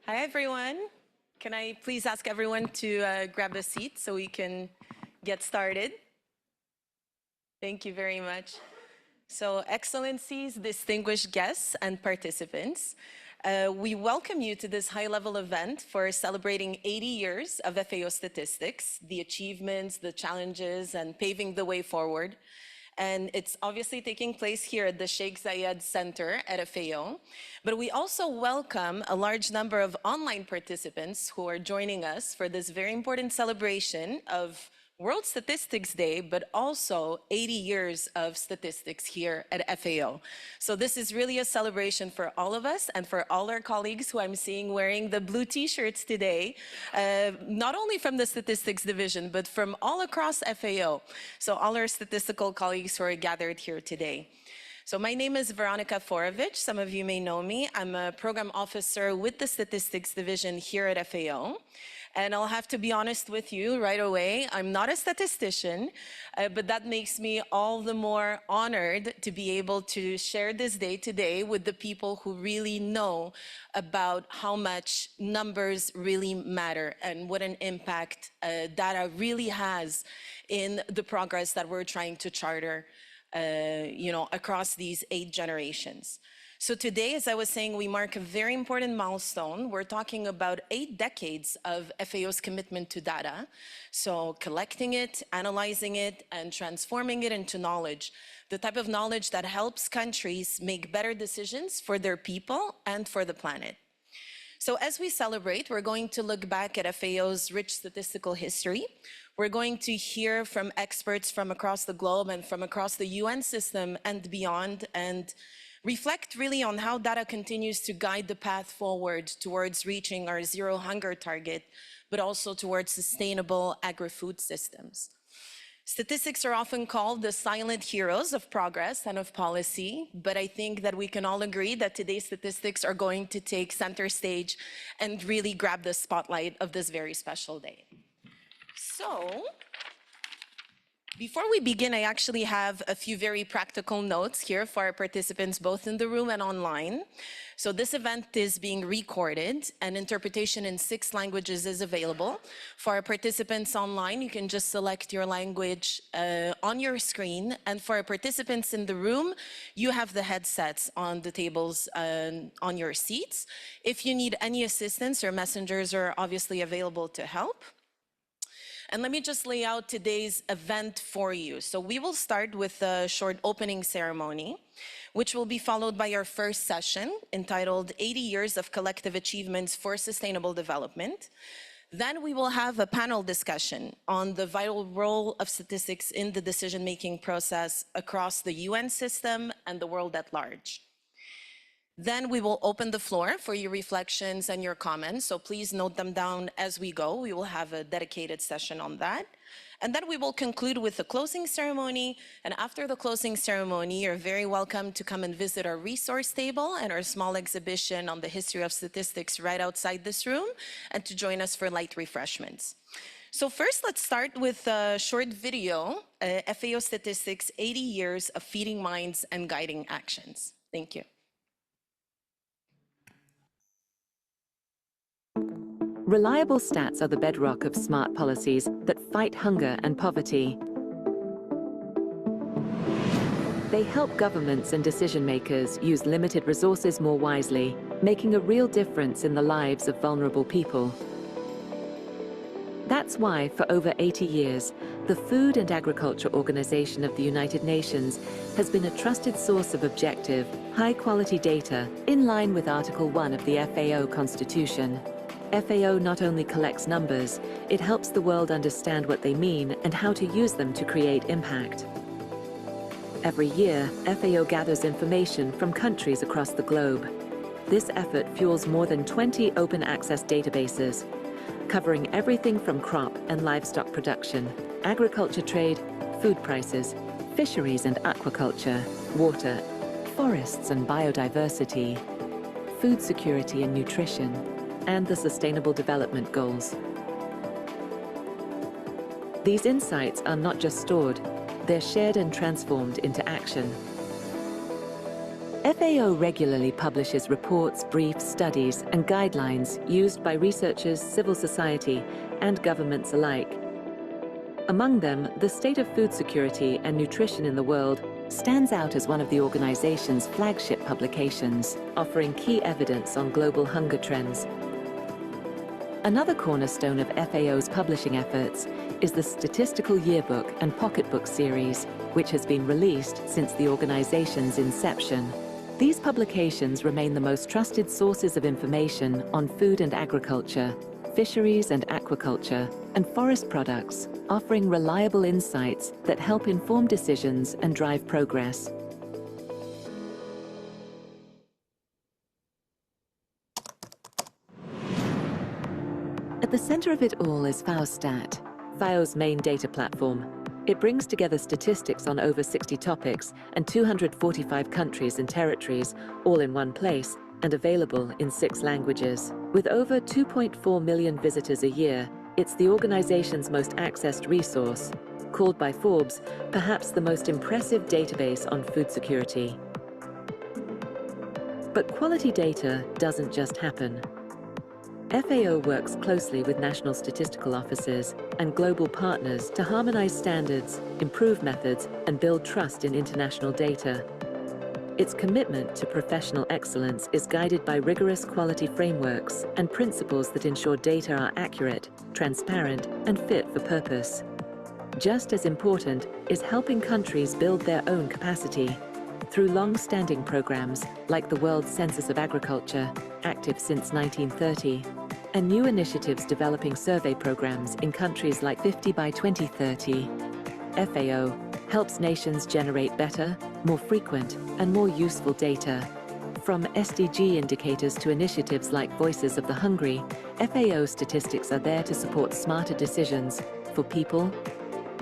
Hi, everyone. Can I please ask everyone to grab a seat so we can get started? Thank you very much. So, Excellencies, distinguished guests, and participants, we welcome you to this high-level event for celebrating 80 years of FAO Statistics, the achievements, the challenges, and paving the way forward. And it's obviously taking place here at the Sheikh Zayed Center at FAO. But we also welcome a large number of online participants who are joining us for this very important celebration of World Statistics Day, but also 80 years of statistics here at FAO. So this is really a celebration for all of us and for all our colleagues who I'm seeing wearing the blue t-shirts today, not only from the statistics division, but from all across FAO. So all our statistical colleagues who are gathered here today. So my name is Veronica Forovich. Some of you may know me. I'm a program officer with the statistics division here at FAO. And I'll have to be honest with you right away, I'm not a statistician, but that makes me all the more honored to be able to share this day today with the people who really know about how much numbers really matter and what an impact data really has in the progress that we're trying to charter across these 8 generations. So today, as I was saying, we mark a very important milestone. We're talking about 8 decades of FAO's commitment to data. So collecting it, analyzing it, and transforming it into knowledge, the type of knowledge that helps countries make better decisions for their people and for the planet. So as we celebrate, we're going to look back at FAO's rich statistical history. We're going to hear from experts from across the globe and from across the UN system and beyond, and reflect really on how data continues to guide the path forward towards reaching our zero hunger target, but also towards sustainable agri-food systems. Statistics are often called the silent heroes of progress and of policy, but I think that we can all agree that today's statistics are going to take center stage and really grab the spotlight of this very special day. So, before we begin, I actually have a few very practical notes here for our participants, both in the room and online. So this event is being recorded, and interpretation in 6 languages is available. For our participants online, you can just select your language on your screen. And for our participants in the room, you have the headsets on the tables on your seats. If you need any assistance, our messengers are obviously available to help. And let me just lay out today's event for you. So we will start with a short opening ceremony, which will be followed by our first session entitled 80 Years of Collective Achievements for Sustainable Development. Then we will have a panel discussion on the vital role of statistics in the decision-making process across the UN system and the world at large. Then we will open the floor for your reflections and your comments, so please note them down as we go. We will have a dedicated session on that. And then we will conclude with the closing ceremony, and after the closing ceremony, you're very welcome to come and visit our resource table and our small exhibition on the history of statistics right outside this room, and to join us for light refreshments. So first, let's start with a short video, FAO Statistics, 80 Years of Feeding Minds and Guiding Actions. Thank you. Reliable stats are the bedrock of smart policies that fight hunger and poverty. They help governments and decision-makers use limited resources more wisely, making a real difference in the lives of vulnerable people. That's why, for over 80 years, the Food and Agriculture Organization of the United Nations has been a trusted source of objective, high-quality data in line with Article 1 of the FAO Constitution. FAO not only collects numbers, it helps the world understand what they mean and how to use them to create impact. Every year, FAO gathers information from countries across the globe. This effort fuels more than 20 open access databases, covering everything from crop and livestock production, agriculture trade, food prices, fisheries and aquaculture, water, forests and biodiversity, food security and nutrition, and the Sustainable Development Goals. These insights are not just stored, they're shared and transformed into action. FAO regularly publishes reports, briefs, studies, and guidelines used by researchers, civil society, and governments alike. Among them, the state of food security and nutrition in the world stands out as one of the organization's flagship publications, offering key evidence on global hunger trends. Another cornerstone of FAO's publishing efforts is the Statistical Yearbook and Pocketbook series, which has been released since the organization's inception. These publications remain the most trusted sources of information on food and agriculture, fisheries and aquaculture, and forest products, offering reliable insights that help inform decisions and drive progress. At the center of it all is FAO Stat, FAO's main data platform. It brings together statistics on over 60 topics and 245 countries and territories, all in one place and available in 6 languages. With over 2.4 million visitors a year, it's the organization's most accessed resource, called by Forbes perhaps the most impressive database on food security. But quality data doesn't just happen. FAO works closely with national statistical offices and global partners to harmonize standards, improve methods, and build trust in international data. Its commitment to professional excellence is guided by rigorous quality frameworks and principles that ensure data are accurate, transparent, and fit for purpose. Just as important is helping countries build their own capacity through long-standing programs like the World Census of Agriculture, active since 1930, and new initiatives developing survey programs in countries like 50 by 2030. FAO helps nations generate better, more frequent, and more useful data. From SDG indicators to initiatives like Voices of the Hungry, FAO statistics are there to support smarter decisions for people,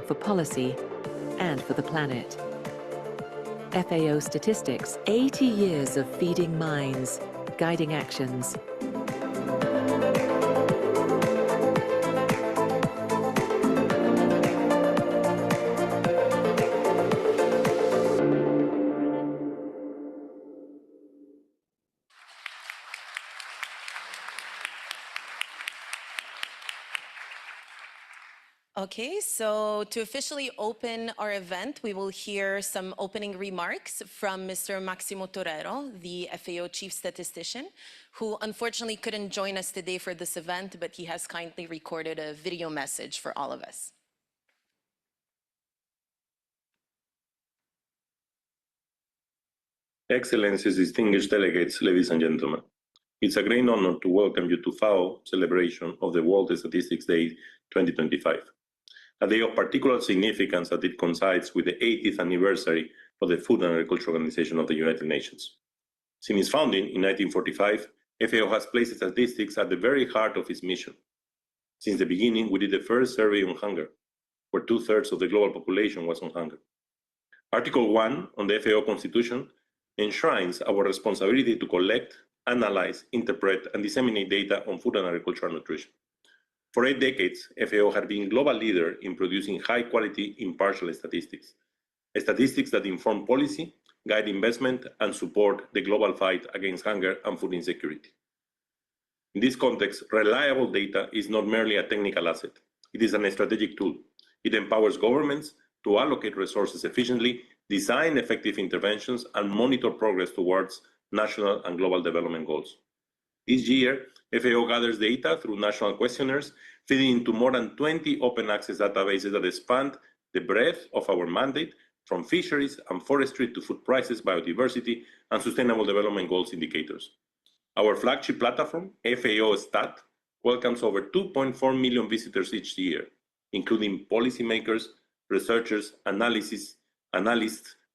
for policy, and for the planet. FAO Statistics, 80 years of feeding minds, guiding actions. Okay, so to officially open our event, we will hear some opening remarks from Mr. Maximo Torero, the FAO Chief Statistician, who unfortunately couldn't join us today for this event, but he has kindly recorded a video message for all of us. Excellencies, distinguished delegates, ladies and gentlemen. It's a great honor to welcome you to FAO celebration of the World Statistics Day 2025, a day of particular significance as it coincides with the 80th anniversary of the Food and Agriculture Organization of the United Nations. Since its founding in 1945, FAO has placed statistics at the very heart of its mission. Since the beginning, we did the first survey on hunger, where 2/3 of the global population was on hunger. Article 1 on the FAO Constitution enshrines our responsibility to collect, analyze, interpret, and disseminate data on food and agricultural nutrition. For 8 decades, FAO has been a global leader in producing high-quality, impartial statistics that inform policy, guide investment, and support the global fight against hunger and food insecurity. In this context, reliable data is not merely a technical asset. It is a strategic tool. It empowers governments to allocate resources efficiently, design effective interventions, and monitor progress towards national and global development goals. This year, FAO gathers data through national questionnaires, feeding into more than 20 open access databases that span the breadth of our mandate, from fisheries and forestry to food prices, biodiversity, and sustainable development goals indicators. Our flagship platform, FAO Stat, welcomes over 2.4 million visitors each year, including policymakers, researchers, analysts,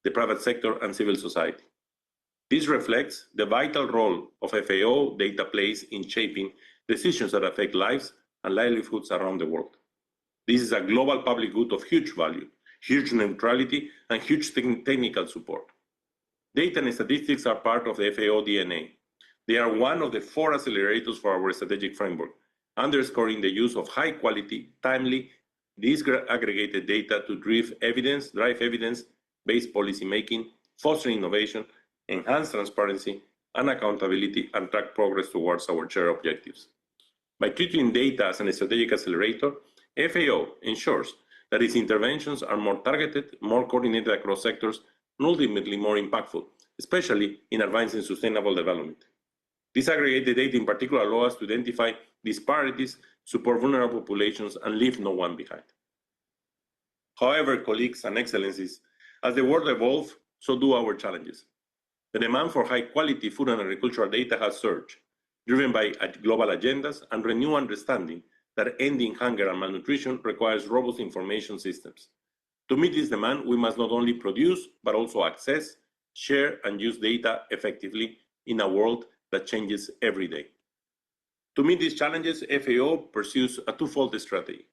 the private sector, and civil society. This reflects the vital role of FAO data plays in shaping decisions that affect lives and livelihoods around the world. This is a global public good of huge value, huge neutrality, and huge technical support. Data and statistics are part of the FAO DNA. They are one of the 4 accelerators for our strategic framework, underscoring the use of high-quality, timely, disaggregated data to drive evidence-based policymaking, foster innovation, enhance transparency and accountability, and track progress towards our shared objectives. By treating data as a strategic accelerator, FAO ensures that its interventions are more targeted, more coordinated across sectors, and ultimately more impactful, especially in advancing sustainable development. Disaggregated data in particular allow us to identify disparities, support vulnerable populations, and leave no one behind. However, colleagues and excellencies, as the world evolves, so do our challenges. The demand for high-quality food and agricultural data has surged, driven by global agendas and renewed understanding that ending hunger and malnutrition requires robust information systems. To meet this demand, we must not only produce, but also access, share, and use data effectively in a world that changes every day. To meet these challenges, FAO pursues a twofold strategy.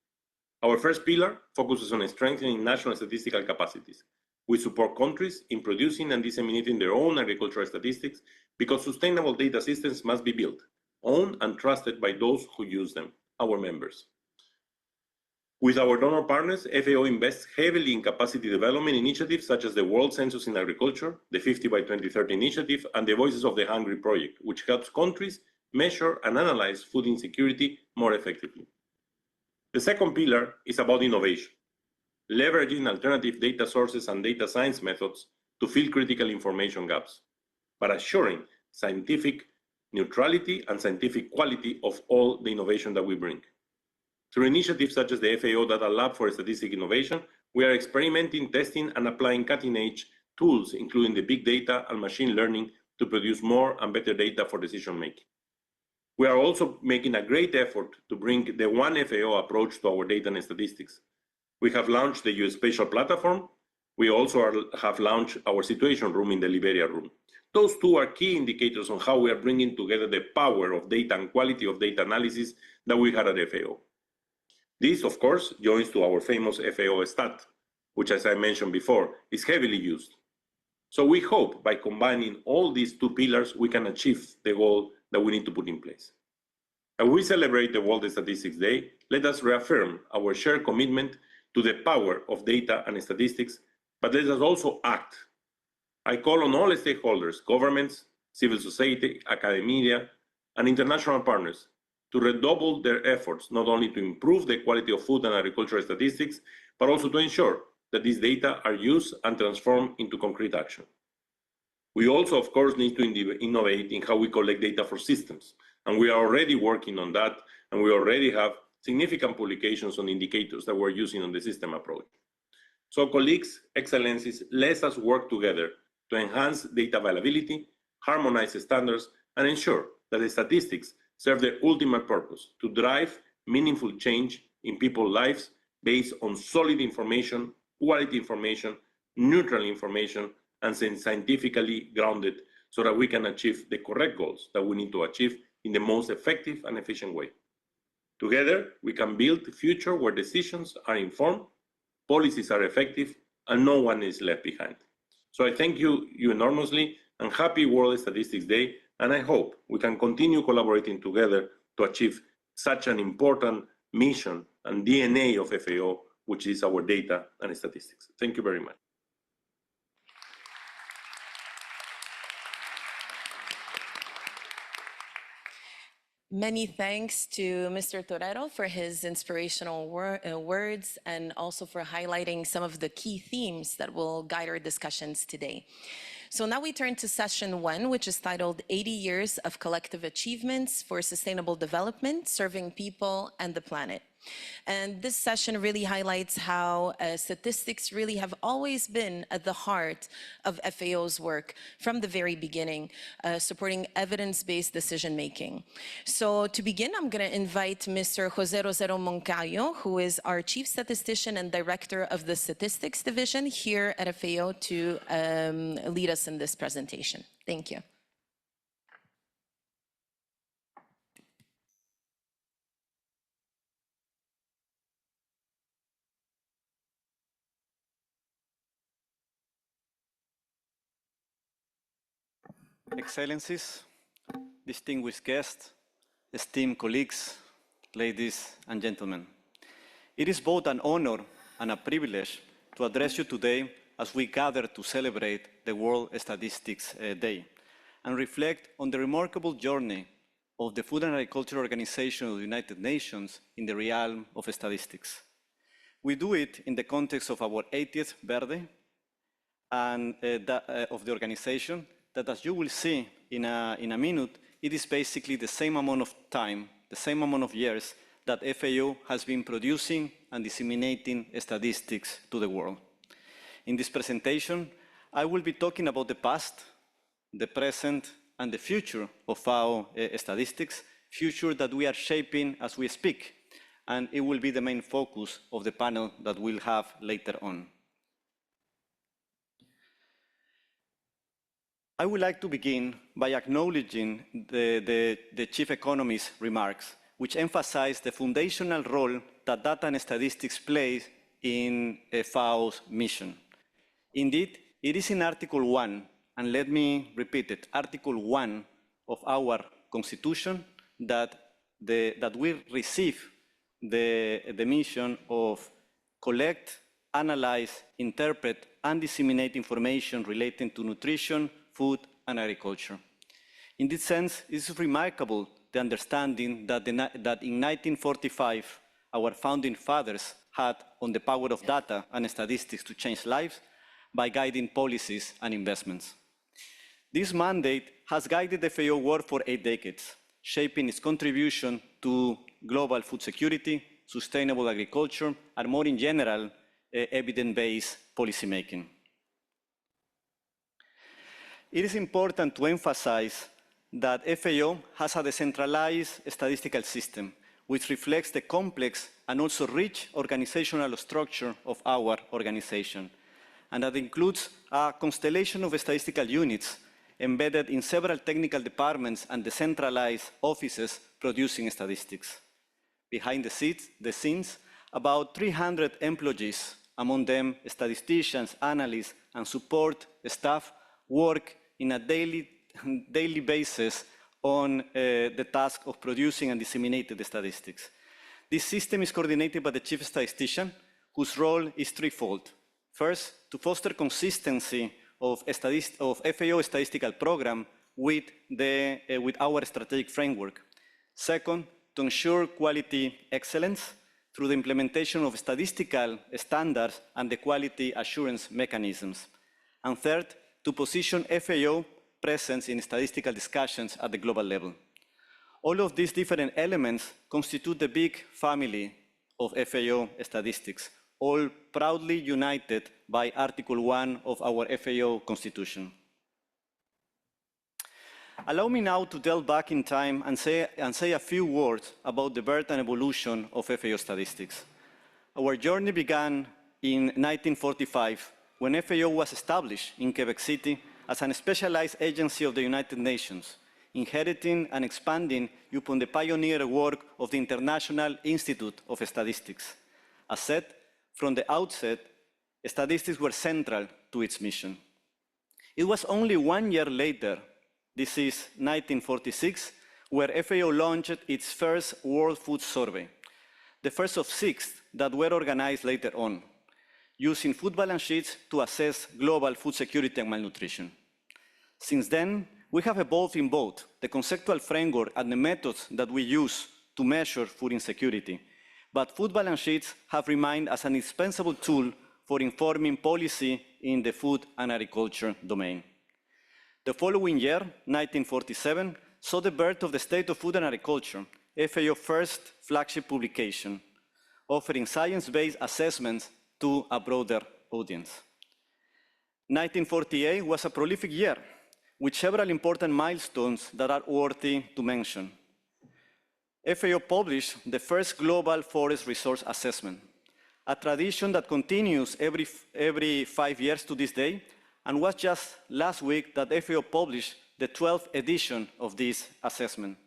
Our first pillar focuses on strengthening national statistical capacities. We support countries in producing and disseminating their own agricultural statistics because sustainable data systems must be built, owned, and trusted by those who use them, our members. With our donor partners, FAO invests heavily in capacity development initiatives such as the World Census in Agriculture, the 50 by 2030 initiative, and the Voices of the Hungry project, which helps countries measure and analyze food insecurity more effectively. The second pillar is about innovation, leveraging alternative data sources and data science methods to fill critical information gaps, but assuring scientific neutrality and scientific quality of all the innovation that we bring. Through initiatives such as the FAO Data Lab for Statistic Innovation, we are experimenting, testing, and applying cutting-edge tools, including the big data and machine learning, to produce more and better data for decision-making. We are also making a great effort to bring the One FAO approach to our data and statistics. We have launched the Geospatial platform. We also have launched our Situation Room in the Liberia Room. Those two are key indicators on how we are bringing together the power of data and quality of data analysis that we had at FAO. This, of course, joins to our famous FAO Stat, which, as I mentioned before, is heavily used. So we hope by combining all these two pillars, we can achieve the goal that we need to put in place. As we celebrate the World Statistics Day, let us reaffirm our shared commitment to the power of data and statistics, but let us also act. I call on all stakeholders, governments, civil society, academia, and international partners to redouble their efforts, not only to improve the quality of food and agricultural statistics, but also to ensure that these data are used and transformed into concrete action. We also, of course, need to innovate in how we collect data for systems, and we are already working on that, and we already have significant publications on indicators that we're using on the system approach. So colleagues, excellencies, let us work together to enhance data availability, harmonize standards, and ensure that the statistics serve the ultimate purpose to drive meaningful change in people's lives based on solid information, quality information, neutral information, and scientifically grounded so that we can achieve the correct goals that we need to achieve in the most effective and efficient way. Together, we can build a future where decisions are informed, policies are effective, and no one is left behind. So I thank you enormously, and happy World Statistics Day, and I hope we can continue collaborating together to achieve such an important mission and DNA of FAO, which is our data and statistics. Thank you very much. Many thanks to Mr. Torero for his inspirational words and also for highlighting some of the key themes that will guide our discussions today. So now we turn to session 1, which is titled 80 Years of Collective Achievements for Sustainable Development, Serving People and the Planet. And this session really highlights how statistics really have always been at the heart of FAO's work from the very beginning, supporting evidence-based decision-making. So to begin, I'm going to invite Mr. José Rosero Moncayo, who is our Chief Statistician and Director of the Statistics Division here at FAO, to lead us in this presentation. Thank you. Excellencies, distinguished guests, esteemed colleagues, ladies and gentlemen. It is both an honor and a privilege to address you today as we gather to celebrate the World Statistics Day and reflect on the remarkable journey of the Food and Agriculture Organization of the United Nations in the realm of statistics. We do it in the context of our 80th birthday and of the organization, that, as you will see in a minute, it is basically the same amount of time, the same amount of years that FAO has been producing and disseminating statistics to the world. In this presentation, I will be talking about the past, the present, and the future of FAO statistics, future that we are shaping as we speak, and it will be the main focus of the panel that we'll have later on. I would like to begin by acknowledging the chief economist's remarks, which emphasize the foundational role that data and statistics play in FAO's mission. Indeed, it is in Article 1, and let me repeat it, Article 1 of our Constitution, that we receive the mission of collect, analyze, interpret, and disseminate information relating to nutrition, food, and agriculture. In this sense, it is remarkable the understanding that in 1945, our founding fathers had on the power of data and statistics to change lives by guiding policies and investments. This mandate has guided the FAO work for 8 decades, shaping its contribution to global food security, sustainable agriculture, and more in general, evidence-based policymaking. It is important to emphasize that FAO has a decentralized statistical system, which reflects the complex and also rich organizational structure of our organization, and that includes a constellation of statistical units embedded in several technical departments and decentralized offices producing statistics. Behind the scenes, about 300 employees, among them statisticians, analysts, and support staff, work in a daily basis on the task of producing and disseminating the statistics. This system is coordinated by the chief statistician, whose role is threefold. First, to foster consistency of FAO statistical program with our strategic framework. Second, to ensure quality excellence through the implementation of statistical standards and the quality assurance mechanisms. And third, to position FAO presence in statistical discussions at the global level. All of these different elements constitute the big family of FAO statistics, all proudly united by Article 1 of our FAO Constitution. Allow me now to delve back in time and say a few words about the birth and evolution of FAO statistics. Our journey began in 1945, when FAO was established in Quebec City as a specialized agency of the United Nations, inheriting and expanding upon the pioneer work of the International Institute of Statistics. As said, from the outset, statistics were central to its mission. It was only 1 year later, this is 1946, where FAO launched its first World Food Survey, the first of 6 that were organized later on, using food balance sheets to assess global food security and malnutrition. Since then, we have evolved in both the conceptual framework and the methods that we use to measure food insecurity, but food balance sheets have remained as an indispensable tool for informing policy in the food and agriculture domain. The following year, 1947, saw the birth of the State of Food and Agriculture, FAO's first flagship publication, offering science-based assessments to a broader audience. 1948 was a prolific year, with several important milestones that are worthy to mention. FAO published the first global forest resource assessment, a tradition that continues every 5 years to this day, and was just last week that FAO published the 12th edition of this assessment.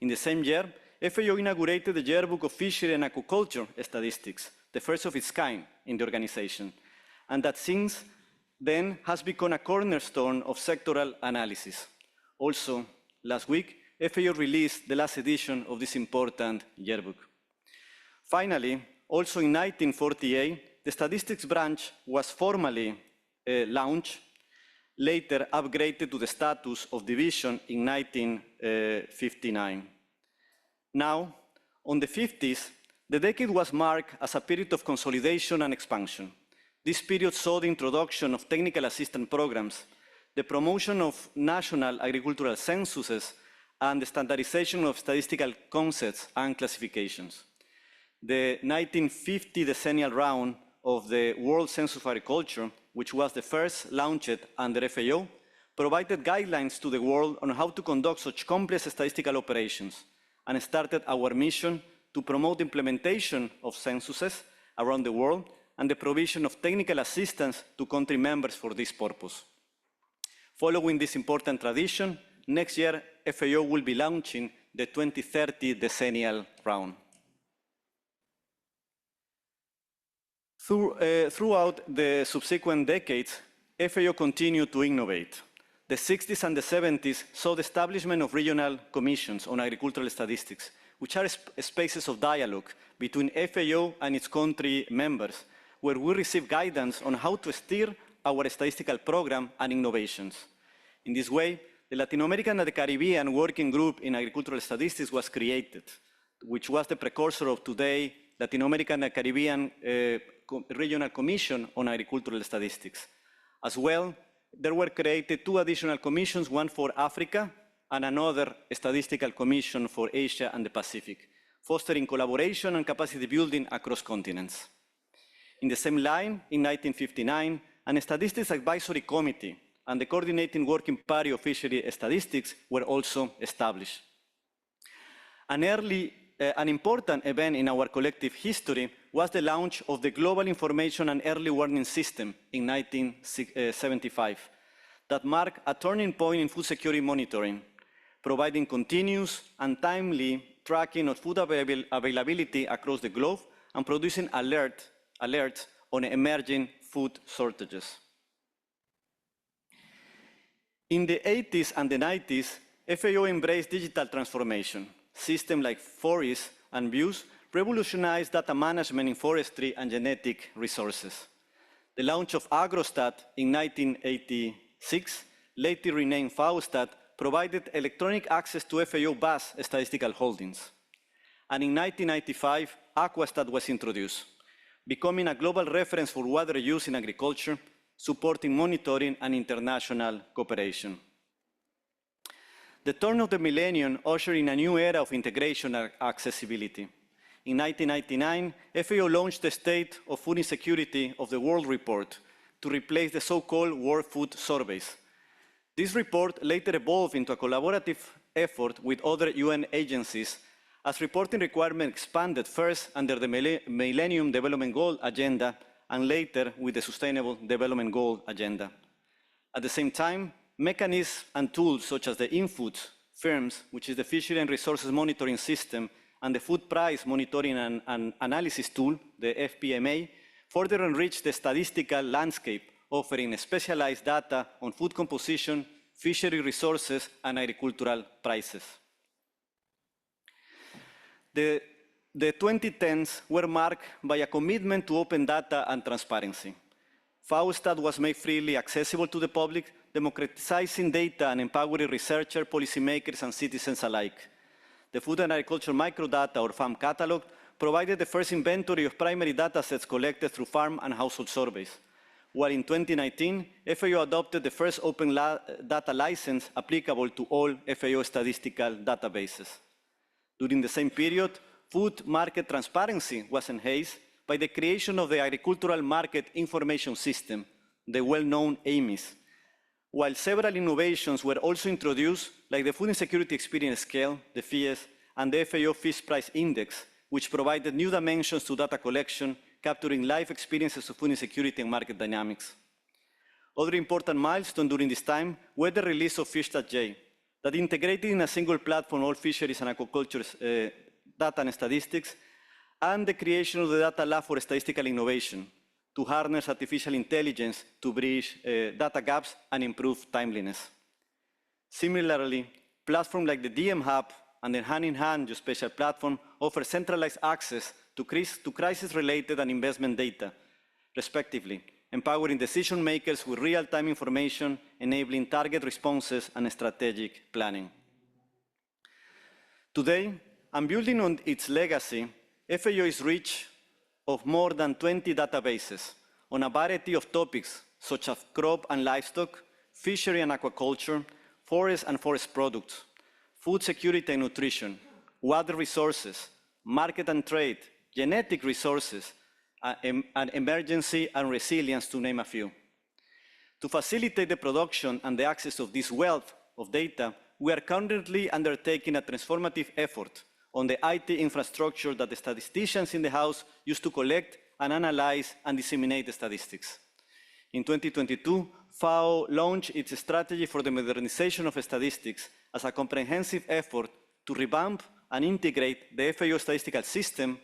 In the same year, FAO inaugurated the Yearbook of Fishery and Aquaculture Statistics, the first of its kind in the organization, and that since then has become a cornerstone of sectoral analysis. Also, last week, FAO released the last edition of this important yearbook. Finally, also in 1948, the statistics branch was formally launched, later upgraded to the status of division in 1959. Now, on the 50s, the decade was marked as a period of consolidation and expansion. This period saw the introduction of technical assistance programs, the promotion of national agricultural censuses, and the standardization of statistical concepts and classifications. The 1950 decennial round of the World Census of Agriculture, which was the first launched under FAO, provided guidelines to the world on how to conduct such complex statistical operations, and started our mission to promote implementation of censuses around the world and the provision of technical assistance to country members for this purpose. Following this important tradition, next year FAO will be launching the 2030 decennial round. Throughout the subsequent decades, FAO continued to innovate. The 60s and the 70s saw the establishment of regional commissions on agricultural statistics, which are spaces of dialogue between FAO and its country members, where we receive guidance on how to steer our statistical program and innovations. In this way, the Latin American and the Caribbean Working Group in Agricultural Statistics was created, which was the precursor of today Latin American and Caribbean Regional Commission on Agricultural Statistics. As well, there were created 2 additional commissions, one for Africa and another statistical commission for Asia and the Pacific, fostering collaboration and capacity building across continents. In the same line, in 1959, an Statistics Advisory Committee and the Coordinating Working Party of Fishery Statistics were also established. An important event in our collective history was the launch of the Global Information and Early Warning System in 1975, that marked a turning point in food security monitoring, providing continuous and timely tracking of food availability across the globe and producing alerts on emerging food shortages. In the 80s and the 90s, FAO embraced digital transformation. Systems like FORES and VIEWS revolutionized data management in forestry and genetic resources. The launch of AgroStat in 1986, later renamed FAO Stat, provided electronic access to FAO vast statistical holdings. And in 1995, AquaStat was introduced, becoming a global reference for water use in agriculture, supporting monitoring and international cooperation. The turn of the millennium ushered in a new era of integration and accessibility. In 1999, FAO launched the State of Food Insecurity of the World report to replace the so-called World Food Surveys. This report later evolved into a collaborative effort with other UN agencies as reporting requirements expanded first under the Millennium Development Goal Agenda and later with the Sustainable Development Goal Agenda. At the same time, mechanisms and tools such as the InFood firms, which is the Fishery and Resources Monitoring System, and the Food Price Monitoring and Analysis Tool, the FPMA, further enriched the statistical landscape, offering specialized data on food composition, fishery resources, and agricultural prices. The 2010s were marked by a commitment to open data and transparency. FAO Stat was made freely accessible to the public, democratizing data and empowering researchers, policymakers, and citizens alike. The Food and Agriculture Microdata, or FAM catalog, provided the first inventory of primary data sets collected through farm and household surveys, while in 2019, FAO adopted the first open data license applicable to all FAO statistical databases. During the same period, food market transparency was enhanced by the creation of the Agricultural Market Information System, the well-known AMIS, while several innovations were also introduced, like the Food Insecurity Experience Scale, the FIES, and the FAO Fish Price Index, which provided new dimensions to data collection, capturing live experiences of food insecurity and market dynamics. Other important milestones during this time were the release of Fish.J, that integrated in a single platform all fisheries and aquaculture data and statistics, and the creation of the Data Lab for Statistical Innovation, to harness artificial intelligence to bridge data gaps and improve timeliness. Similarly, platforms like the DM Hub and the Hand-in-Hand Geospatial Platform offer centralized access to crisis-related and investment data, respectively, empowering decision makers with real-time information, enabling target responses and strategic planning. Today, and building on its legacy, FAO is rich of more than 20 databases on a variety of topics such as crop and livestock, fishery and aquaculture, forest and forest products, food security and nutrition, water resources, market and trade, genetic resources, and emergency and resilience, to name a few. To facilitate the production and the access of this wealth of data, we are currently undertaking a transformative effort on the IT infrastructure that the statisticians in the House use to collect and analyze and disseminate the statistics. In 2022, FAO launched its strategy for the modernization of statistics as a comprehensive effort to revamp and integrate the FAO statistical system,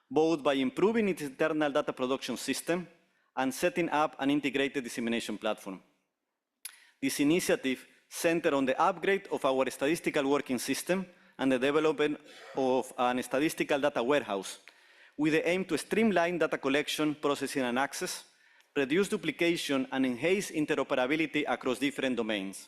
both by improving its internal data production system and setting up an integrated dissemination platform. This initiative centered on the upgrade of our statistical working system and the development of a statistical data warehouse, with the aim to streamline data collection, processing, and access, reduce duplication, and enhance interoperability across different domains.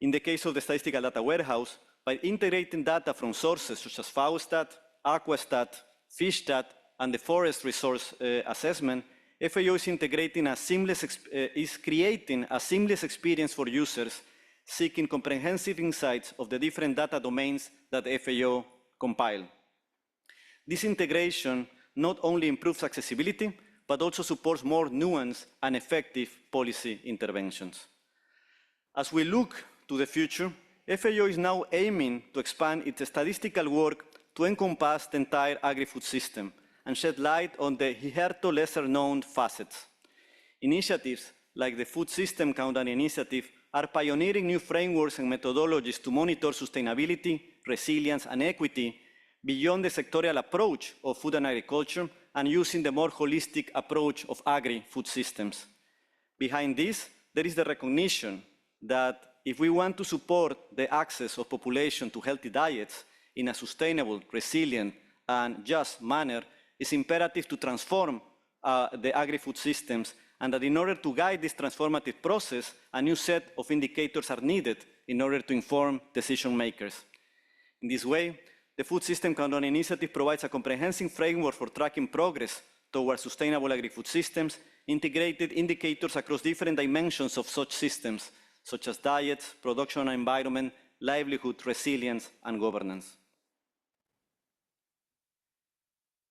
In the case of the statistical data warehouse, by integrating data from sources such as FAO Stat, Aquastat, FishStat, and the Forest Resource Assessment, FAO is creating a seamless experience for users seeking comprehensive insights of the different data domains that FAO compile. This integration not only improves accessibility, but also supports more nuanced and effective policy interventions. As we look to the future, FAO is now aiming to expand its statistical work to encompass the entire agri-food system and shed light on the hitherto lesser-known facets. Initiatives like the Food System Countdown Initiative are pioneering new frameworks and methodologies to monitor sustainability, resilience, and equity beyond the sectorial approach of food and agriculture and using the more holistic approach of agri-food systems. Behind this, there is the recognition that if we want to support the access of population to healthy diets in a sustainable, resilient, and just manner, it's imperative to transform the agri-food systems, and that in order to guide this transformative process, a new set of indicators are needed in order to inform decision makers. In this way, the Food System Countdown Initiative provides a comprehensive framework for tracking progress towards sustainable agri-food systems, integrated indicators across different dimensions of such systems, such as diets, production and environment, livelihood, resilience, and governance.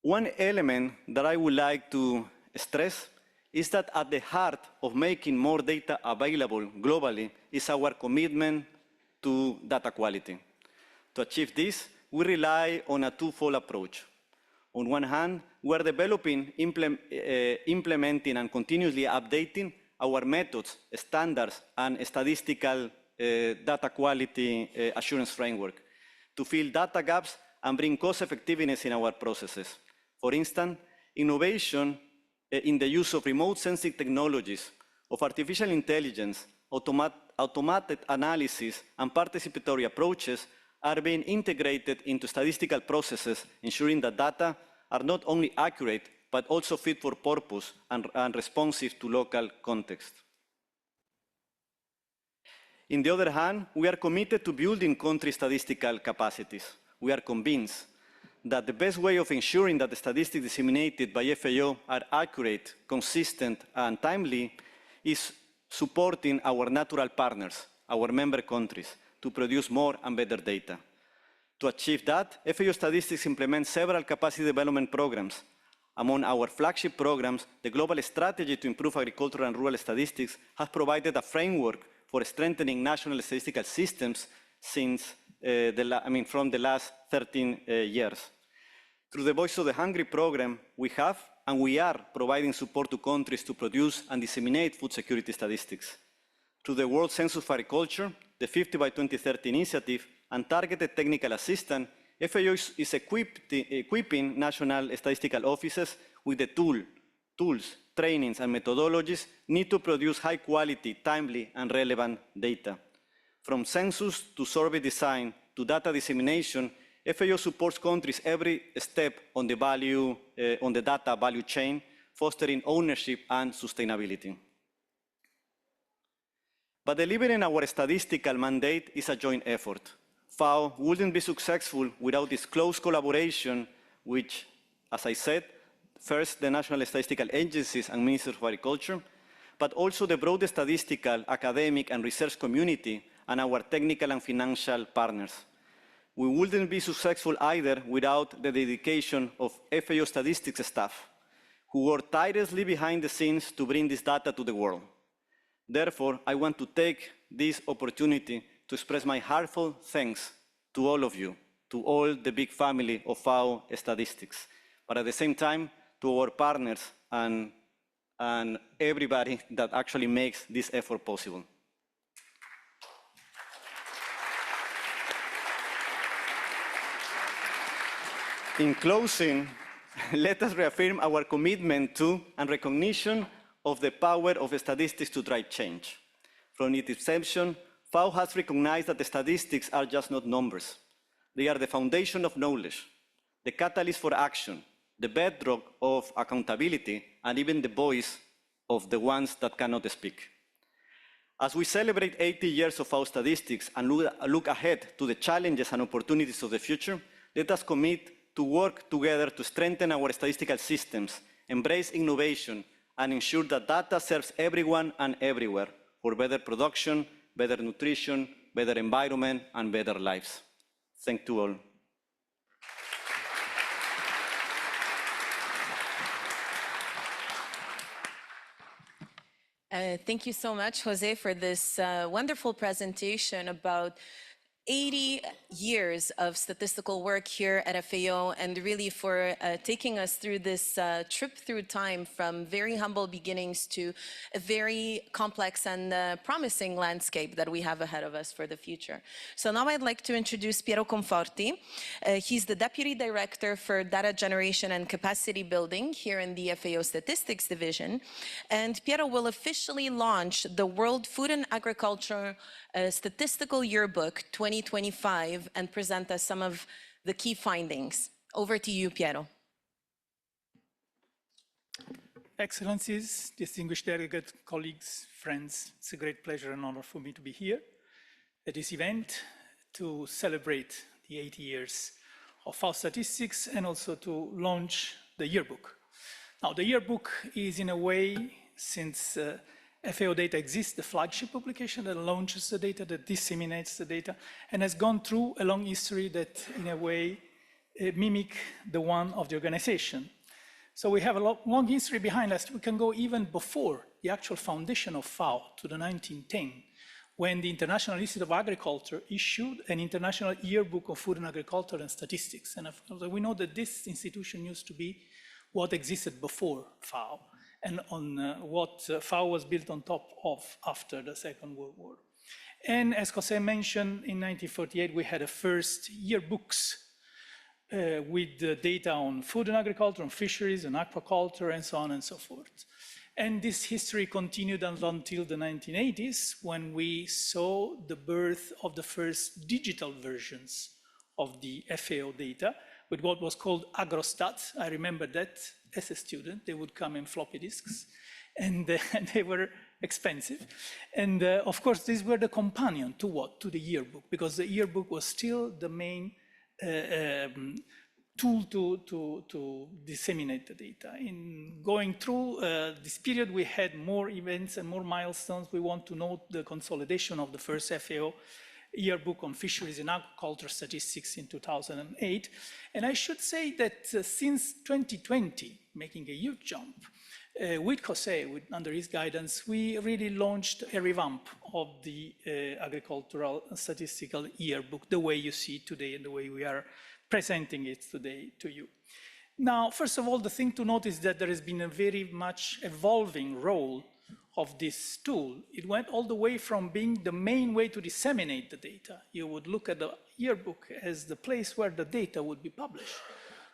One element that I would like to stress is that at the heart of making more data available globally is our commitment to data quality. To achieve this, we rely on a twofold approach. On one hand, we are developing, implementing, and continuously updating our methods, standards, and statistical data quality assurance framework to fill data gaps and bring cost effectiveness in our processes. For instance, innovation in the use of remote sensing technologies, of artificial intelligence, automated analysis, and participatory approaches are being integrated into statistical processes, ensuring that data are not only accurate, but also fit for purpose and responsive to local context. On the other hand, we are committed to building country statistical capacities. We are convinced that the best way of ensuring that the statistics disseminated by FAO are accurate, consistent, and timely is supporting our natural partners, our member countries, to produce more and better data. To achieve that, FAO Statistics implements several capacity development programs. Among our flagship programs, the Global Strategy to Improve Agricultural and Rural Statistics has provided a framework for strengthening national statistical systems since from the last 13 years. Through the Voice of the Hungry program, we have and we are providing support to countries to produce and disseminate food security statistics. Through the World Census of Agriculture, the 50 by 2030 initiative, and targeted technical assistance, FAO is equipping national statistical offices with the tools, trainings, and methodologies needed to produce high-quality, timely, and relevant data. From census to survey design to data dissemination, FAO supports countries every step on the data value chain, fostering ownership and sustainability. But delivering our statistical mandate is a joint effort. FAO wouldn't be successful without this close collaboration, which, as I said, first the national statistical agencies and ministers of agriculture, but also the broader statistical, academic, and research community and our technical and financial partners. We wouldn't be successful either without the dedication of FAO Statistics staff, who work tirelessly behind the scenes to bring this data to the world. Therefore, I want to take this opportunity to express my heartfelt thanks to all of you, to all the big family of FAO Statistics, but at the same time, to our partners and everybody that actually makes this effort possible. In closing, let us reaffirm our commitment to and recognition of the power of statistics to drive change. From its inception, FAO has recognized that the statistics are just not numbers. They are the foundation of knowledge, the catalyst for action, the bedrock of accountability, and even the voice of the ones that cannot speak. As we celebrate 80 years of FAO Statistics and look ahead to the challenges and opportunities of the future, let us commit to work together to strengthen our statistical systems, embrace innovation, and ensure that data serves everyone and everywhere for better production, better nutrition, better environment, and better lives. Thank you all. Thank you so much, Jose, for this wonderful presentation about 80 years of statistical work here at FAO, and really for taking us through this trip through time from very humble beginnings to a very complex and promising landscape that we have ahead of us for the future. So now I'd like to introduce Piero Conforti. He's the Deputy Director for Data Generation and Capacity Building here in the FAO Statistics Division. And Piero will officially launch the World Food and Agriculture Statistical Yearbook 2025 and present us some of the key findings. Over to you, Piero. Excellencies, distinguished delegate, colleagues, friends, it's a great pleasure and honor for me to be here at this event to celebrate the 80 years of FAO Statistics and also to launch the yearbook. Now, the yearbook is in a way, since FAO data exists, the flagship publication that launches the data, that disseminates the data, and has gone through a long history that, in a way, mimic the one of the organization. So we have a long history behind us. We can go even before the actual foundation of FAO to the 1910, when the International Institute of Agriculture issued an international yearbook of food and agriculture and statistics. And we know that this institution used to be what existed before FAO, and on what FAO was built on top of after the Second World War. And as Jose mentioned, in 1948, we had a first yearbooks with data on food and agriculture, on fisheries and aquaculture, and so on and so forth. And this history continued until the 1980s, when we saw the birth of the first digital versions of the FAO data, with what was called AgroStat. I remember that as a student. They would come in floppy disks, and they were expensive. And of course, these were the companion to what? To the yearbook, because the yearbook was still the main tool to disseminate the data. In going through this period, we had more events and more milestones. We want to note the consolidation of the first FAO yearbook on fisheries and aquaculture statistics in 2008. And I should say that since 2020, making a huge jump, with Jose, under his guidance, we really launched a revamp of the agricultural statistical yearbook, the way you see it today and the way we are presenting it today to you. Now, first of all, the thing to note is that there has been a very much evolving role of this tool. It went all the way from being the main way to disseminate the data. You would look at the yearbook as the place where the data would be published.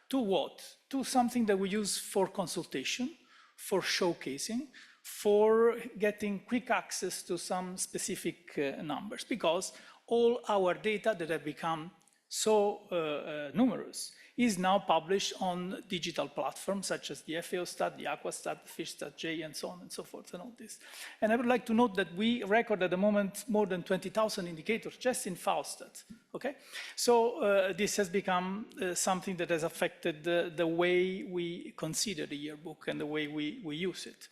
To what? To something that we use for consultation, for showcasing, for getting quick access to some specific numbers, because all our data that have become so numerous, is now published on digital platforms such as the FAO Stat, the Aquastat, the FishStat-J, and so on and so forth, and all this. And I would like to note that we record at the moment more than 20,000 indicators just in FAO Stat, okay? So this has become something that has affected the way we consider the yearbook and the way we use it.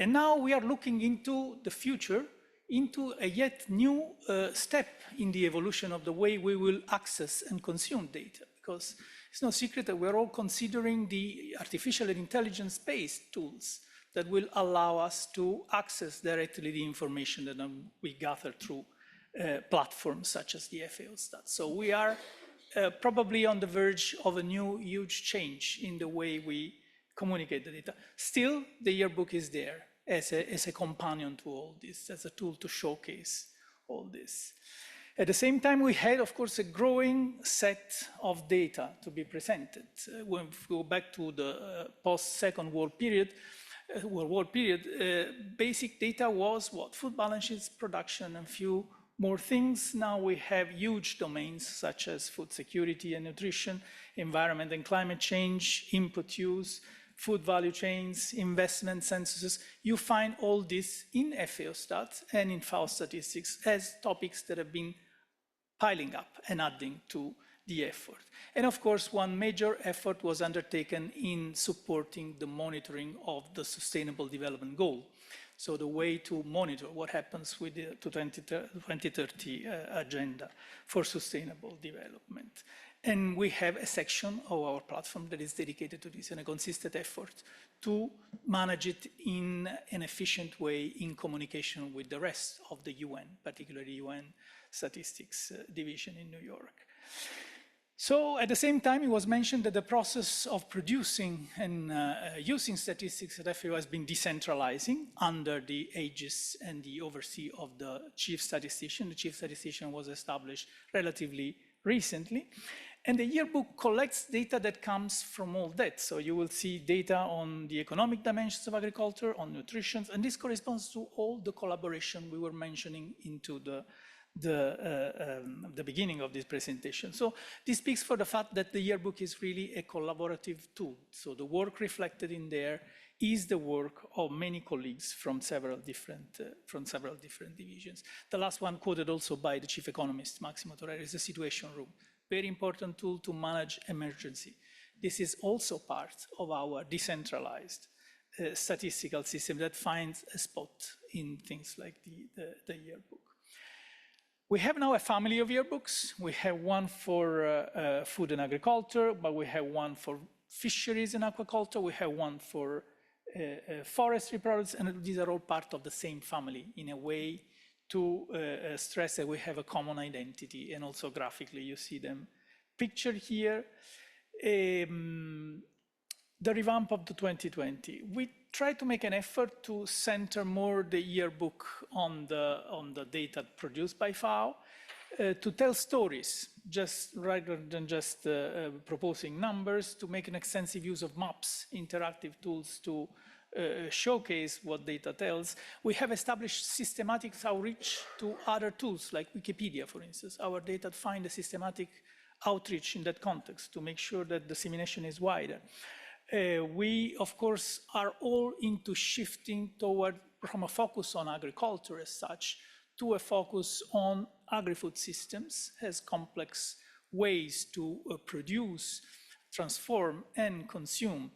And now we are looking into the future, into a yet new step in the evolution of the way we will access and consume data. Because it's no secret that we're all considering the artificial intelligence-based tools that will allow us to access directly the information that we gather through platforms such as the FAO Stat. So we are probably on the verge of a new huge change in the way we communicate the data. Still, the yearbook is there as a companion to all this, as a tool to showcase all this. At the same time, we had, of course, a growing set of data to be presented. When we go back to the post-Second World War period, basic data was what? Food balance sheets, production, and few more things. Now we have huge domains such as food security and nutrition, environment and climate change, input use, food value chains, investment censuses. You find all this in FAO Stat and in FAO Statistics as topics that have been piling up and adding to the effort. And of course, one major effort was undertaken in supporting the monitoring of the Sustainable Development Goal. So the way to monitor what happens with the 2030 agenda for sustainable development. And we have a section of our platform that is dedicated to this and a consistent effort to manage it in an efficient way in communication with the rest of the UN, particularly UN Statistics Division in New York. So at the same time, it was mentioned that the process of producing and using statistics at FAO has been decentralizing under the aegis and the oversee of the chief statistician. The chief statistician was established relatively recently. And the yearbook collects data that comes from all that. So you will see data on the economic dimensions of agriculture, on nutrition, and this corresponds to all the collaboration we were mentioning into the beginning of this presentation. So this speaks for the fact that the yearbook is really a collaborative tool. So the work reflected in there is the work of many colleagues from several different divisions. The last one quoted also by the chief economist, Massimo Torreri, is the situation room. Very important tool to manage emergency. This is also part of our decentralized statistical system that finds a spot in things like the yearbook. We have now a family of yearbooks. We have one for food and agriculture, but we have one for fisheries and aquaculture. We have one for forestry products, and these are all part of the same family in a way to stress that we have a common identity, and also graphically you see them pictured here. The revamp of the 2020. We try to make an effort to center more the yearbook on the data produced by FAO, to tell stories, just rather than just proposing numbers, to make an extensive use of maps, interactive tools to showcase what data tells. We have established systematic outreach to other tools like Wikipedia, for instance. Our data find a systematic outreach in that context to make sure that dissemination is wider. We, of course, are all into shifting toward, from a focus on agriculture as such, to a focus on agri-food systems as complex ways to produce, transform, and consume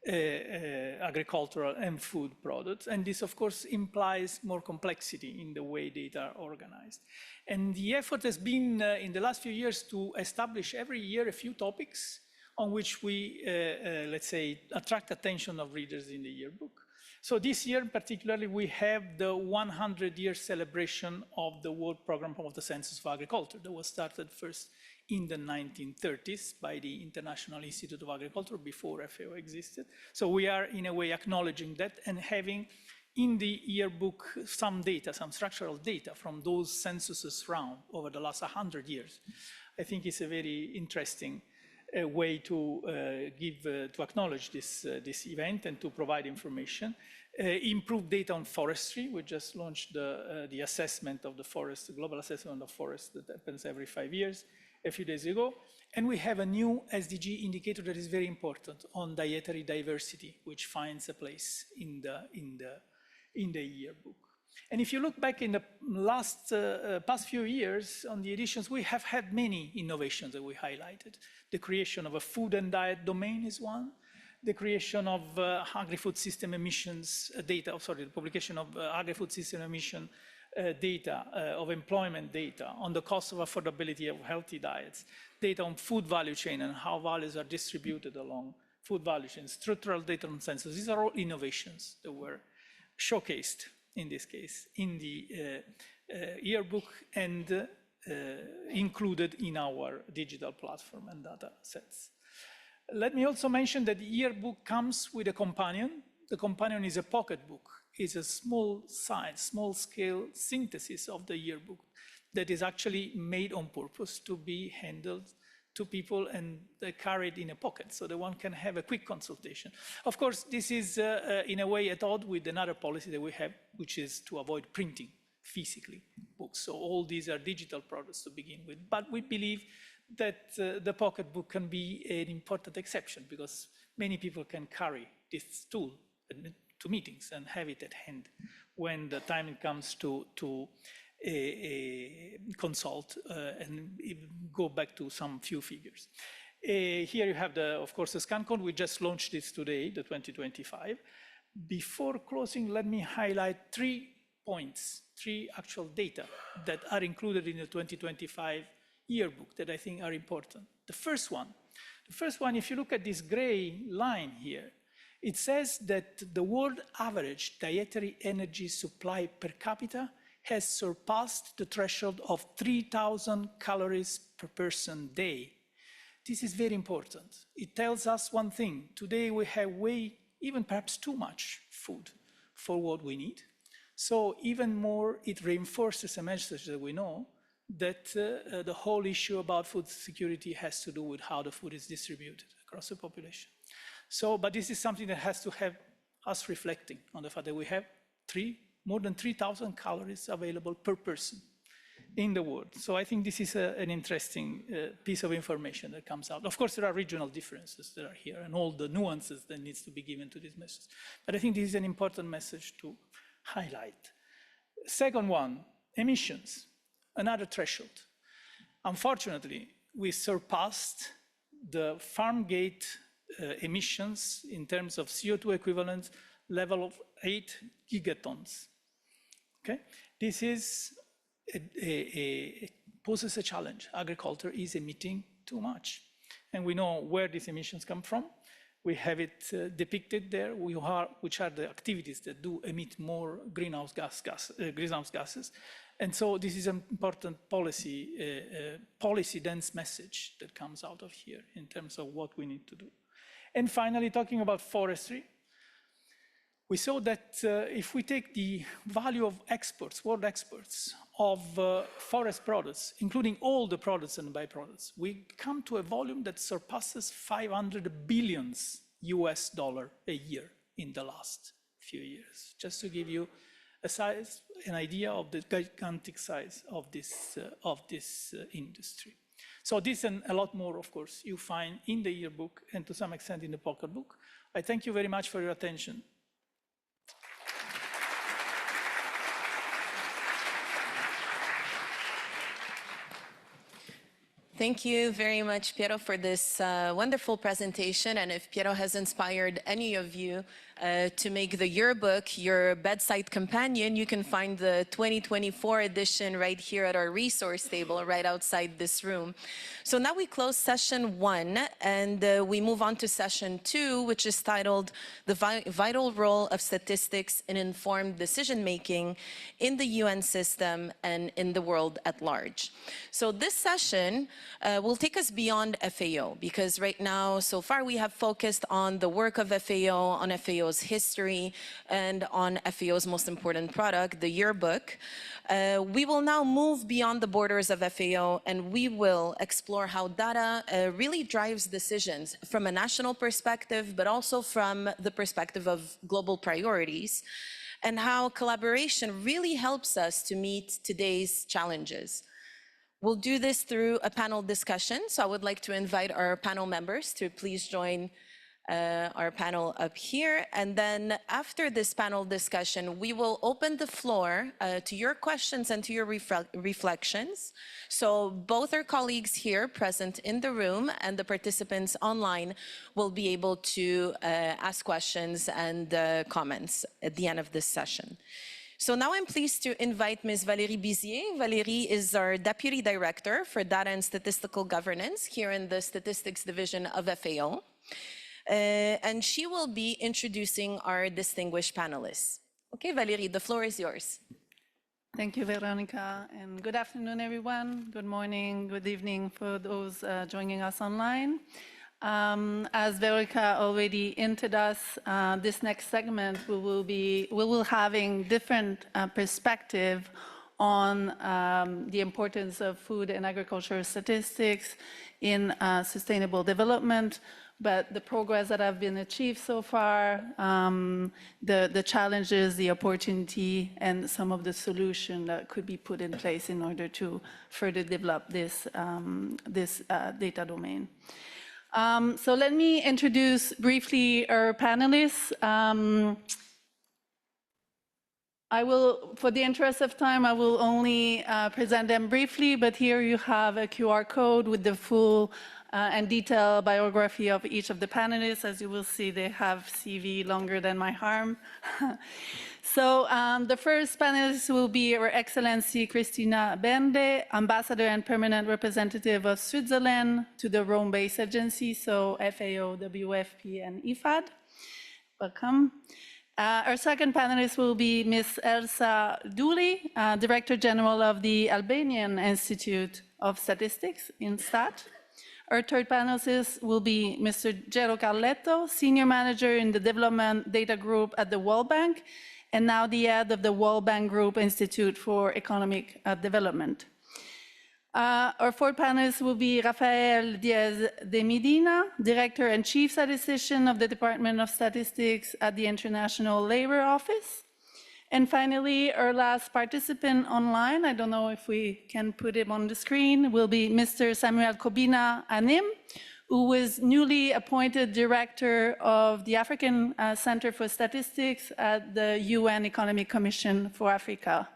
agricultural and food products. And this, of course, implies more complexity in the way data are organized. And the effort has been, in the last few years, to establish every year a few topics on which we, let's say, attract attention of readers in the yearbook. So this year, particularly, we have the 100-year celebration of the World Program of the Census of Agriculture that was started first in the 1930s by the International Institute of Agriculture before FAO existed. So we are, in a way, acknowledging that and having in the yearbook some data, some structural data from those censuses round over the last 100 years. I think it's a very interesting way to to acknowledge this event and to provide information. Improve data on forestry. We just launched the assessment of the forest, the global assessment of forest that happens every 5 years. a few days ago. And we have a new SDG indicator that is very important on dietary diversity, which finds a place in the yearbook. And if you look back in the past few years on the editions, we have had many innovations that we highlighted. The creation of a food and diet domain is one. The creation of agri-food system emissions data, the publication of agri-food system emission data, of employment data, on the cost of affordability of healthy diets, data on food value chain and how values are distributed along food value chains, structural data on census. These are all innovations that were showcased, in this case, in the yearbook and included in our digital platform and data sets. Let me also mention that the yearbook comes with a companion. The companion is a pocketbook. It's a small size, small scale synthesis of the yearbook that is actually made on purpose to be handled to people and carried in a pocket so that one can have a quick consultation. Of course, this is in a way at odds with another policy that we have, which is to avoid printing physically books. So all these are digital products to begin with. But we believe that the pocketbook can be an important exception because many people can carry this tool to meetings and have it at hand when the time comes to consult and go back to some few figures. Here you have, of course, the scan code. We just launched this today, the 2025. Before closing, let me highlight 3 points, 3 actual data that are included in the 2025 yearbook that I think are important. The first one, if you look at this gray line here, it says that the world average dietary energy supply per capita has surpassed the threshold of 3,000 calories per person day. This is very important. It tells us one thing. Today we have even perhaps too much food for what we need. So even more, it reinforces a message that we know that the whole issue about food security has to do with how the food is distributed across the population. So, but this is something that has to have us reflecting on the fact that we have more than 3,000 calories available per person in the world. So I think this is an interesting piece of information that comes out. Of course, there are regional differences that are here and all the nuances that needs to be given to this message. But I think this is an important message to highlight. Second one, emissions, another threshold. Unfortunately, we surpassed the farm gate emissions in terms of CO2 equivalent level of 8 gigatons. Okay, this is poses a challenge. Agriculture is emitting too much, and we know where these emissions come from. We have it depicted there. Which are the activities that do emit more greenhouse gases, and so this is an important policy-dense message that comes out of here in terms of what we need to do. And finally, talking about forestry, we saw that if we take the value of exports, world exports of forest products, including all the products and byproducts, we come to a volume that surpasses $500 billion a year in the last few years. Just to give you an idea of the gigantic size of this industry. So this and a lot more, of course, you find in the yearbook and to some extent in the pocketbook. I thank you very much for your attention. Thank you very much, Piero, for this wonderful presentation. And if Piero has inspired any of you to make the yearbook your bedside companion, you can find the 2024 edition right here at our resource table, right outside this room. So now we close session 1 and we move on to session 2, which is titled The Vital Role of Statistics in Informed Decision-Making in the UN System and in the world at large. So this session will take us beyond FAO, because right now, so far, we have focused on the work of FAO, on FAO's history, and on FAO's most important product, the yearbook. We will now move beyond the borders of FAO, and we will explore how data really drives decisions from a national perspective, but also from the perspective of global priorities, and how collaboration really helps us to meet today's challenges. We'll do this through a panel discussion. So I would like to invite our panel members to please join our panel up here. And then after this panel discussion, we will open the floor to your questions and to your reflections. So both our colleagues here present in the room and the participants online will be able to ask questions and comments at the end of this session. So now I'm pleased to invite Ms. Valérie Bizier. Valérie is our Deputy Director for Data and Statistical Governance here in the Statistics Division of FAO. And she will be introducing our distinguished panelists. Okay, Valérie, the floor is yours. Thank you, Veronica, and good afternoon, everyone. Good morning, good evening for those joining us online. As Veronica already hinted us, this next segment we will having different perspective on the importance of food and agricultural statistics in sustainable development, but the progress that have been achieved so far, the challenges, the opportunity, and some of the solution that could be put in place in order to further develop this data domain. So let me introduce briefly our panelists. I will, for the interest of time, I will only present them briefly, but here you have a QR code with the full and detailed biography of each of the panelists. As you will see, they have CV longer than my arm. So the first panelist will be Her Excellency Christina Bende, Ambassador and Permanent Representative of Switzerland to the Rome-based agency, so FAO, WFP, and IFAD. Welcome. Our second panelist will be Ms. Elsa Dooley, Director General of the Albanian Institute of Statistics in STAT. Our third panelist will be Mr. Gero Carletto, Senior Manager in the Development Data Group at the World Bank, and now the head of the World Bank Group Institute for Economic Development. Our fourth panelist will be Rafael Diaz de Medina, Director and Chief Statistician of the Department of Statistics at the International Labour Office. And finally, our last participant online, I don't know if we can put him on the screen, will be Mr. Samuel Kobina Anim, who was newly appointed Director of the African Center for Statistics at the UN Economic Commission for Africa.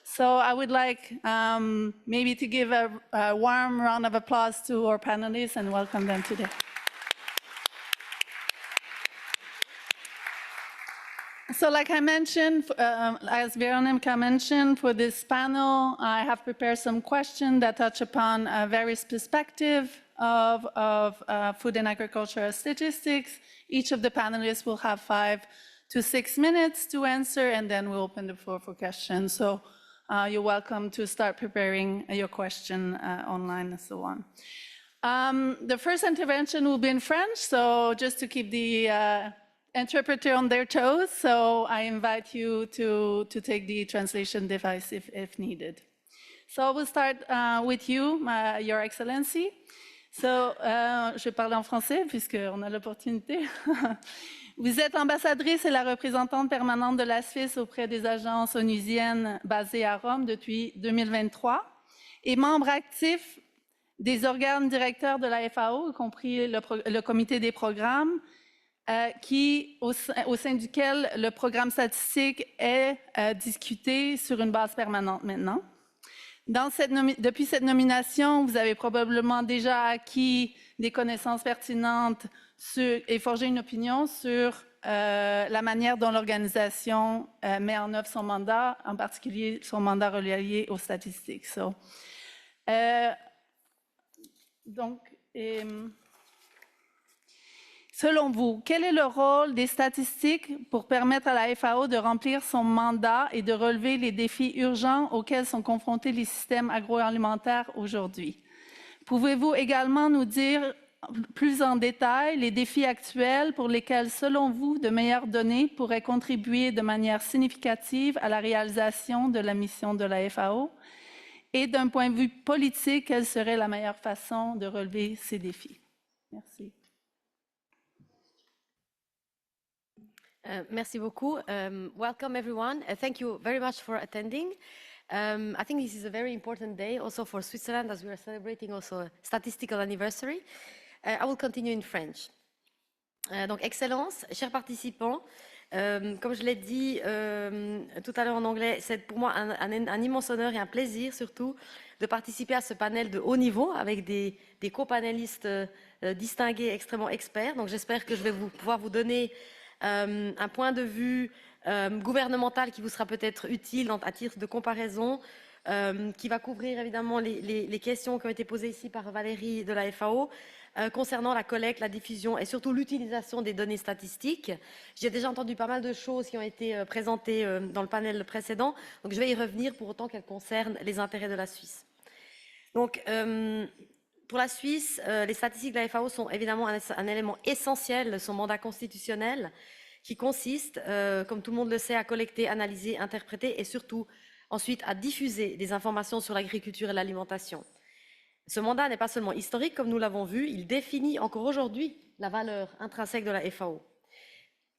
So I would like maybe to give a warm round of applause to our panelists and welcome them today. So like I mentioned, as Veronica mentioned, for this panel, I have prepared some questions that touch upon various perspectives of food and agricultural statistics. Each of the panelists will have 5 to 6 minutes to answer, and then we'll open the floor for questions. So you're welcome to start preparing your question online and so on. The first intervention will be in French, so just to keep the interpreter on their toes, so I invite you to take the translation device if needed. So we'll start with you, Your Excellency. So, je vais parler en français puisqu'on a l'opportunité. Vous êtes l'ambassadrice et la représentante permanente de la Suisse auprès des agences onusiennes basées à Rome depuis 2023 et membre actif des organes directeurs de la FAO, y compris le comité des programmes, au sein duquel le programme statistique est discuté sur une base permanente maintenant. Depuis cette nomination, vous avez probablement déjà acquis des connaissances pertinentes et forgé une opinion sur la manière dont l'organisation met en œuvre son mandat, en particulier son mandat relié aux statistiques. Selon vous, quel est le rôle des statistiques pour permettre à la FAO de remplir son mandat et de relever les défis urgents auxquels sont confrontés les systèmes agroalimentaires aujourd'hui? Pouvez-vous également nous dire plus en détail les défis actuels pour lesquels, selon vous, de meilleures données pourraient contribuer de manière significative à la réalisation de la mission de la FAO? Et d'un point de vue politique, quelle serait la meilleure façon de relever ces défis? Merci. Merci beaucoup. Welcome, everyone. Thank you very much for attending. I think this is a very important day also for Switzerland as we are celebrating also a statistical anniversary. I will continue in French. Donc, Excellence, chers participants, comme je l'ai dit tout à l'heure en anglais, c'est pour moi un immense honneur et un plaisir surtout de participer à ce panel de haut niveau avec des co-panélistes distingués, extrêmement experts. Donc, j'espère que je vais pouvoir vous donner un point de vue gouvernemental qui vous sera peut-être utile à titre de comparaison, qui va couvrir évidemment les questions qui ont été posées ici par Valérie de la FAO, concernant la collecte, la diffusion et surtout l'utilisation des données statistiques. J'ai déjà entendu pas mal de choses qui ont été présentées dans le panel précédent, donc je vais y revenir pour autant qu'elles concernent les intérêts de la Suisse. Donc, pour la Suisse, les statistiques de la FAO sont évidemment un élément essentiel de son mandat constitutionnel qui consiste, comme tout le monde le sait, à collecter, analyser, interpréter et surtout ensuite à diffuser des informations sur l'agriculture et l'alimentation. Ce mandat n'est pas seulement historique, comme nous l'avons vu, il définit encore aujourd'hui la valeur intrinsèque de la FAO.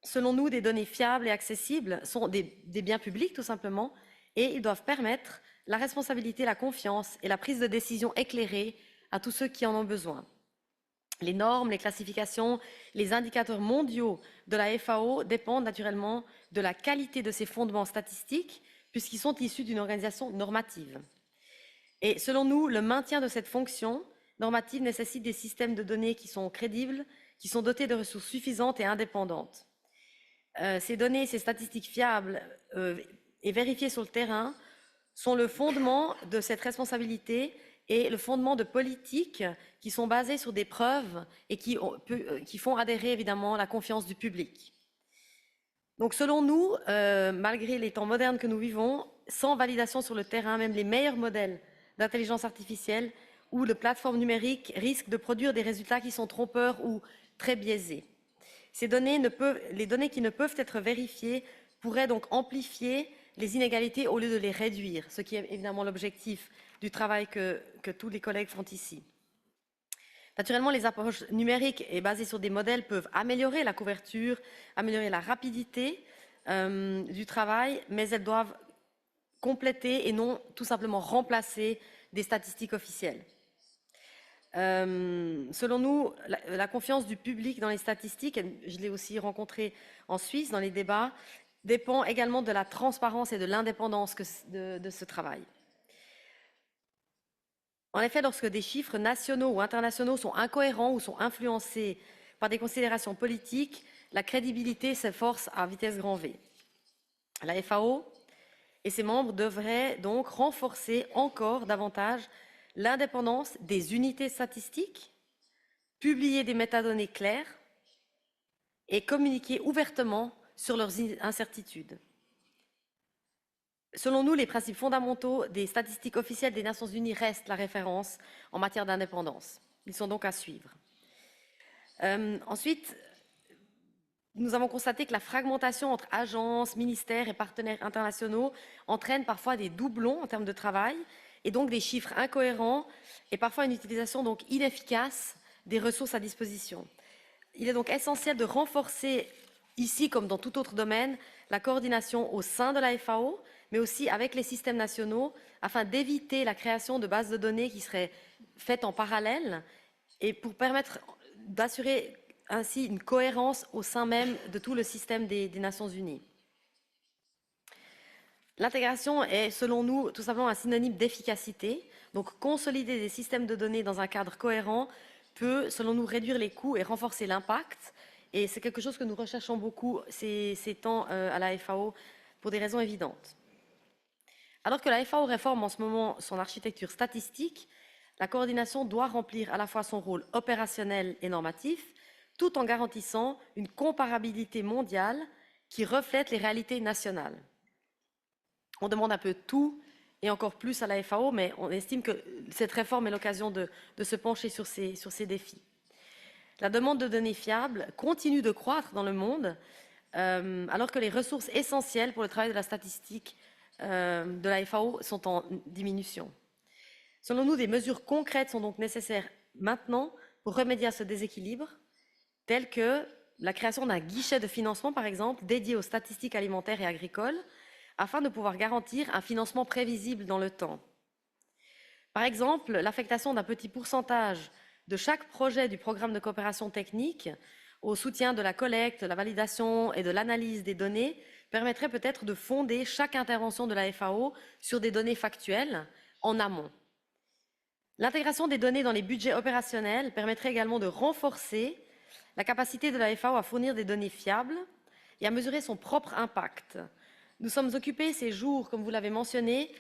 Selon nous, des données fiables et accessibles sont des biens publics, tout simplement, et ils doivent permettre la responsabilité, la confiance et la prise de décision éclairée à tous ceux qui en ont besoin. Les normes, les classifications, les indicateurs mondiaux de la FAO dépendent naturellement de la qualité de ces fondements statistiques, puisqu'ils sont issus d'une organisation normative. Et selon nous, le maintien de cette fonction normative nécessite des systèmes de données qui sont crédibles, qui sont dotés de ressources suffisantes et indépendantes. Ces données, ces statistiques fiables et vérifiées sur le terrain sont le fondement de cette responsabilité et le fondement de politiques qui sont basées sur des preuves et qui font adhérer évidemment la confiance du public. Donc selon nous, malgré les temps modernes que nous vivons, sans validation sur le terrain, même les meilleurs modèles d'intelligence artificielle ou de plateformes numériques risquent de produire des résultats qui sont trompeurs ou très biaisés. Les données qui ne peuvent être vérifiées pourraient donc amplifier les inégalités au lieu de les réduire, ce qui est évidemment l'objectif du travail que tous les collègues font ici. Naturellement, les approches numériques et basées sur des modèles peuvent améliorer la couverture, améliorer la rapidité du travail, mais elles doivent compléter et non tout simplement remplacer des statistiques officielles. Selon nous, la confiance du public dans les statistiques, et je l'ai aussi rencontré en Suisse dans les débats, dépend également de la transparence et de l'indépendance de ce travail. En effet, lorsque des chiffres nationaux ou internationaux sont incohérents ou sont influencés par des considérations politiques, la crédibilité s'efforce à vitesse grand V. La FAO et ses membres devraient donc renforcer encore davantage l'indépendance des unités statistiques, publier des métadonnées claires et communiquer ouvertement sur leurs incertitudes. Selon nous, les principes fondamentaux des statistiques officielles des Nations Unies restent la référence en matière d'indépendance. Ils sont donc à suivre. Ensuite, nous avons constaté que la fragmentation entre agences, ministères et partenaires internationaux entraîne parfois des doublons en termes de travail et donc des chiffres incohérents et parfois une utilisation donc inefficace des ressources à disposition. Il est donc essentiel de renforcer ici, comme dans tout autre domaine, la coordination au sein de la FAO, mais aussi avec les systèmes nationaux, afin d'éviter la création de bases de données qui seraient faites en parallèle et pour permettre d'assurer ainsi une cohérence au sein même de tout le système des Nations Unies. L'intégration est, selon nous, tout simplement un synonyme d'efficacité. Donc, consolider des systèmes de données dans un cadre cohérent peut, selon nous, réduire les coûts et renforcer l'impact. Et c'est quelque chose que nous recherchons beaucoup ces temps à la FAO pour des raisons évidentes. Alors que la FAO réforme en ce moment son architecture statistique, la coordination doit remplir à la fois son rôle opérationnel et normatif, tout en garantissant une comparabilité mondiale qui reflète les réalités nationales. On demande un peu tout et encore plus à la FAO, mais on estime que cette réforme est l'occasion de se pencher sur ces défis. La demande de données fiables continue de croître dans le monde, alors que les ressources essentielles pour le travail de la statistique de la FAO sont en diminution. Selon nous, des mesures concrètes sont donc nécessaires maintenant pour remédier à ce déséquilibre, telles que la création d'un guichet de financement, par exemple, dédié aux statistiques alimentaires et agricoles, afin de pouvoir garantir un financement prévisible dans le temps. Par exemple, l'affectation d'un petit pourcentage de chaque projet du programme de coopération technique au soutien de la collecte, de la validation et de l'analyse des données permettrait peut-être de fonder chaque intervention de la FAO sur des données factuelles en amont. L'intégration des données dans les budgets opérationnels permettrait également de renforcer la capacité de la FAO à fournir des données fiables et à mesurer son propre impact. Nous sommes occupés ces jours, comme vous l'avez mentionné,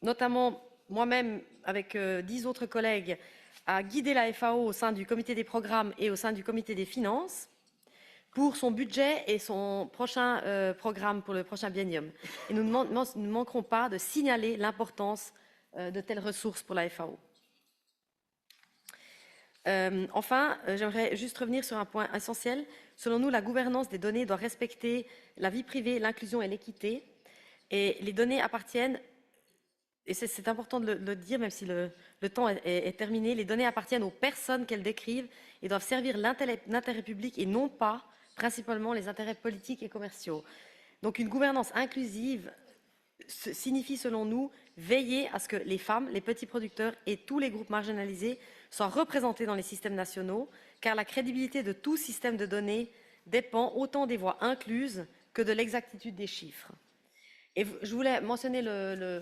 notamment moi-même avec 10 autres collègues, à guider la FAO au sein du comité des programmes et au sein du comité des finances pour son budget et son prochain programme pour le prochain biennium. Et nous ne manquerons pas de signaler l'importance de telles ressources pour la FAO. Enfin, j'aimerais juste revenir sur un point essentiel. Selon nous, la gouvernance des données doit respecter la vie privée, l'inclusion et l'équité. Et les données appartiennent, et c'est important de le dire, même si le temps est terminé, les données appartiennent aux personnes qu'elles décrivent et doivent servir l'intérêt public et non pas principalement les intérêts politiques et commerciaux. Donc une gouvernance inclusive signifie, selon nous, veiller à ce que les femmes, les petits producteurs et tous les groupes marginalisés soient représentés dans les systèmes nationaux, car la crédibilité de tout système de données dépend autant des voix incluses que de l'exactitude des chiffres. Et je voulais mentionner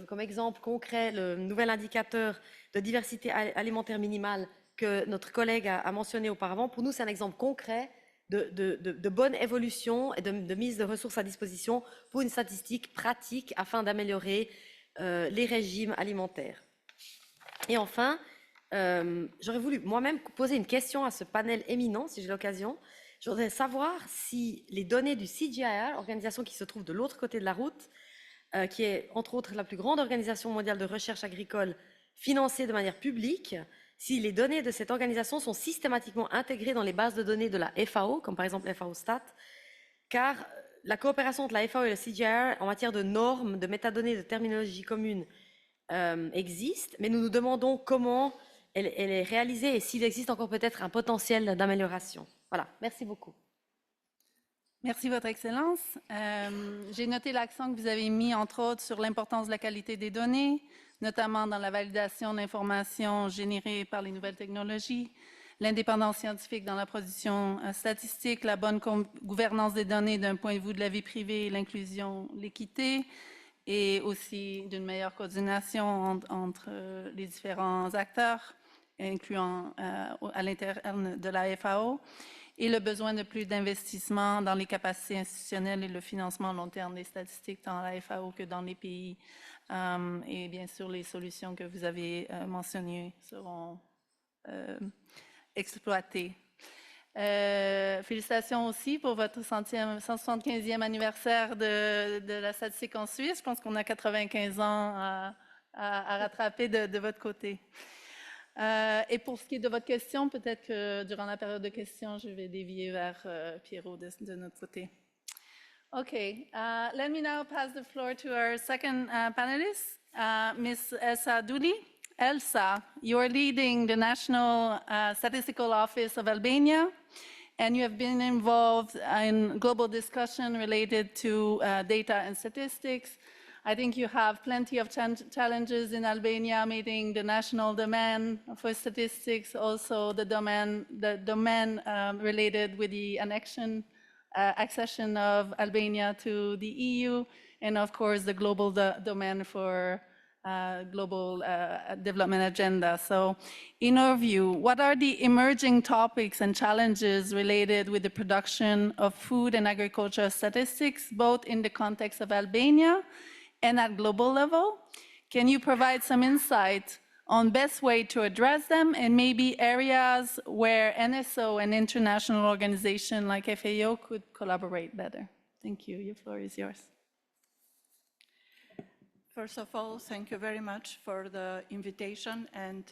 comme exemple concret le nouvel indicateur de diversité alimentaire minimale que notre collègue a mentionné auparavant. Pour nous, c'est un exemple concret de bonne évolution et de mise de ressources à disposition pour une statistique pratique afin d'améliorer les régimes alimentaires. Et enfin, j'aurais voulu moi-même poser une question à ce panel éminent, si j'ai l'occasion. Je voudrais savoir si les données du CGIAR, organisation qui se trouve de l'autre côté de la route, qui est entre autres la plus grande organisation mondiale de recherche agricole financée de manière publique, si les données de cette organisation sont systématiquement intégrées dans les bases de données de la FAO, comme par exemple FAO Stat, car la coopération entre la FAO et le CGIAR en matière de normes, de métadonnées, de terminologie commune existe, mais nous nous demandons comment elle est réalisée et s'il existe encore peut-être un potentiel d'amélioration. Voilà, merci beaucoup. Merci, Votre Excellence. J'ai noté l'accent que vous avez mis, entre autres, sur l'importance de la qualité des données, notamment dans la validation d'informations générées par les nouvelles technologies, l'indépendance scientifique dans la production statistique, la bonne gouvernance des données d'un point de vue de la vie privée, l'inclusion, l'équité, et aussi d'une meilleure coordination entre les différents acteurs, incluant à l'interne de la FAO, et le besoin de plus d'investissement dans les capacités institutionnelles et le financement long terme des statistiques dans la FAO que dans les pays. Et bien sûr, les solutions que vous avez mentionnées seront exploitées. Félicitations aussi pour votre 175e anniversaire de la statistique en Suisse. Je pense qu'on a 95 ans à rattraper de votre côté. Et pour ce qui est de votre question, peut-être que durant la période de questions, je vais dévier vers Pierrot de notre côté. Okay, let me now pass the floor to our second panelist, Ms. Elsa Douli. Elsa, you're leading the National Statistical Office of Albania, and you have been involved in global discussion related to data and statistics. I think you have plenty of challenges in Albania, meeting the national demand for statistics, also the domain related with the accession of Albania to the EU, and of course the global demand for global development agenda. So in our view, what are the emerging topics and challenges related with the production of food and agricultural statistics, both in the context of Albania and at global level? Can you provide some insight on best way to address them and maybe areas where NSO and international organizations like FAO could collaborate better? Thank you. Your floor is yours. First of all, thank you very much for the invitation. And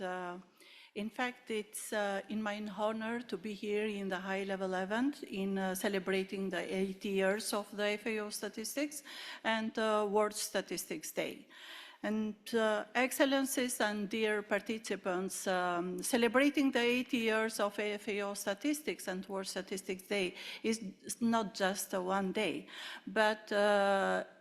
in fact, it's in my honor to be here in the high-level event in celebrating the 80 years of the FAO Statistics and World Statistics Day. And Excellencies and dear participants, celebrating the 80 years of FAO Statistics and World Statistics Day is not just one day, but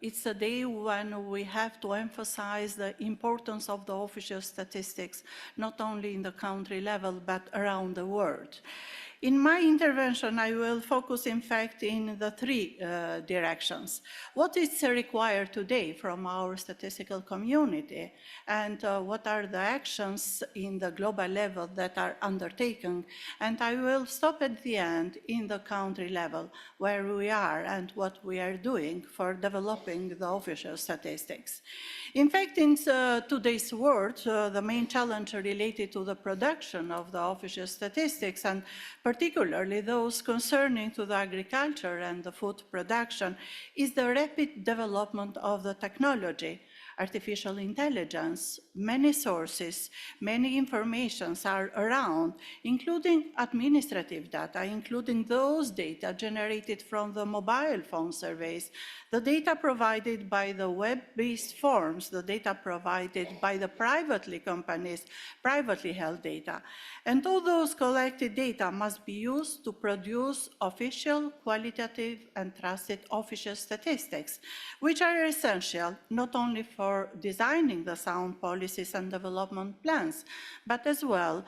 it's a day when we have to emphasize the importance of the official statistics, not only in the country level, but around the world. In my intervention, I will focus, in fact, in the three directions. What is required today from our statistical community, and what are the actions in the global level that are undertaken? And I will stop at the end in the country level, where we are and what we are doing for developing the official statistics. In fact, in today's world, the main challenge related to the production of the official statistics, and particularly those concerning to the agriculture and the food production, is the rapid development of the technology. Artificial intelligence, many sources, many informations are around, including administrative data, including those data generated from the mobile phone surveys, the data provided by the web-based forms, the data provided by the companies, privately held data. And all those collected data must be used to produce official, qualitative, and trusted official statistics, which are essential not only for designing the sound policies and development plans, but as well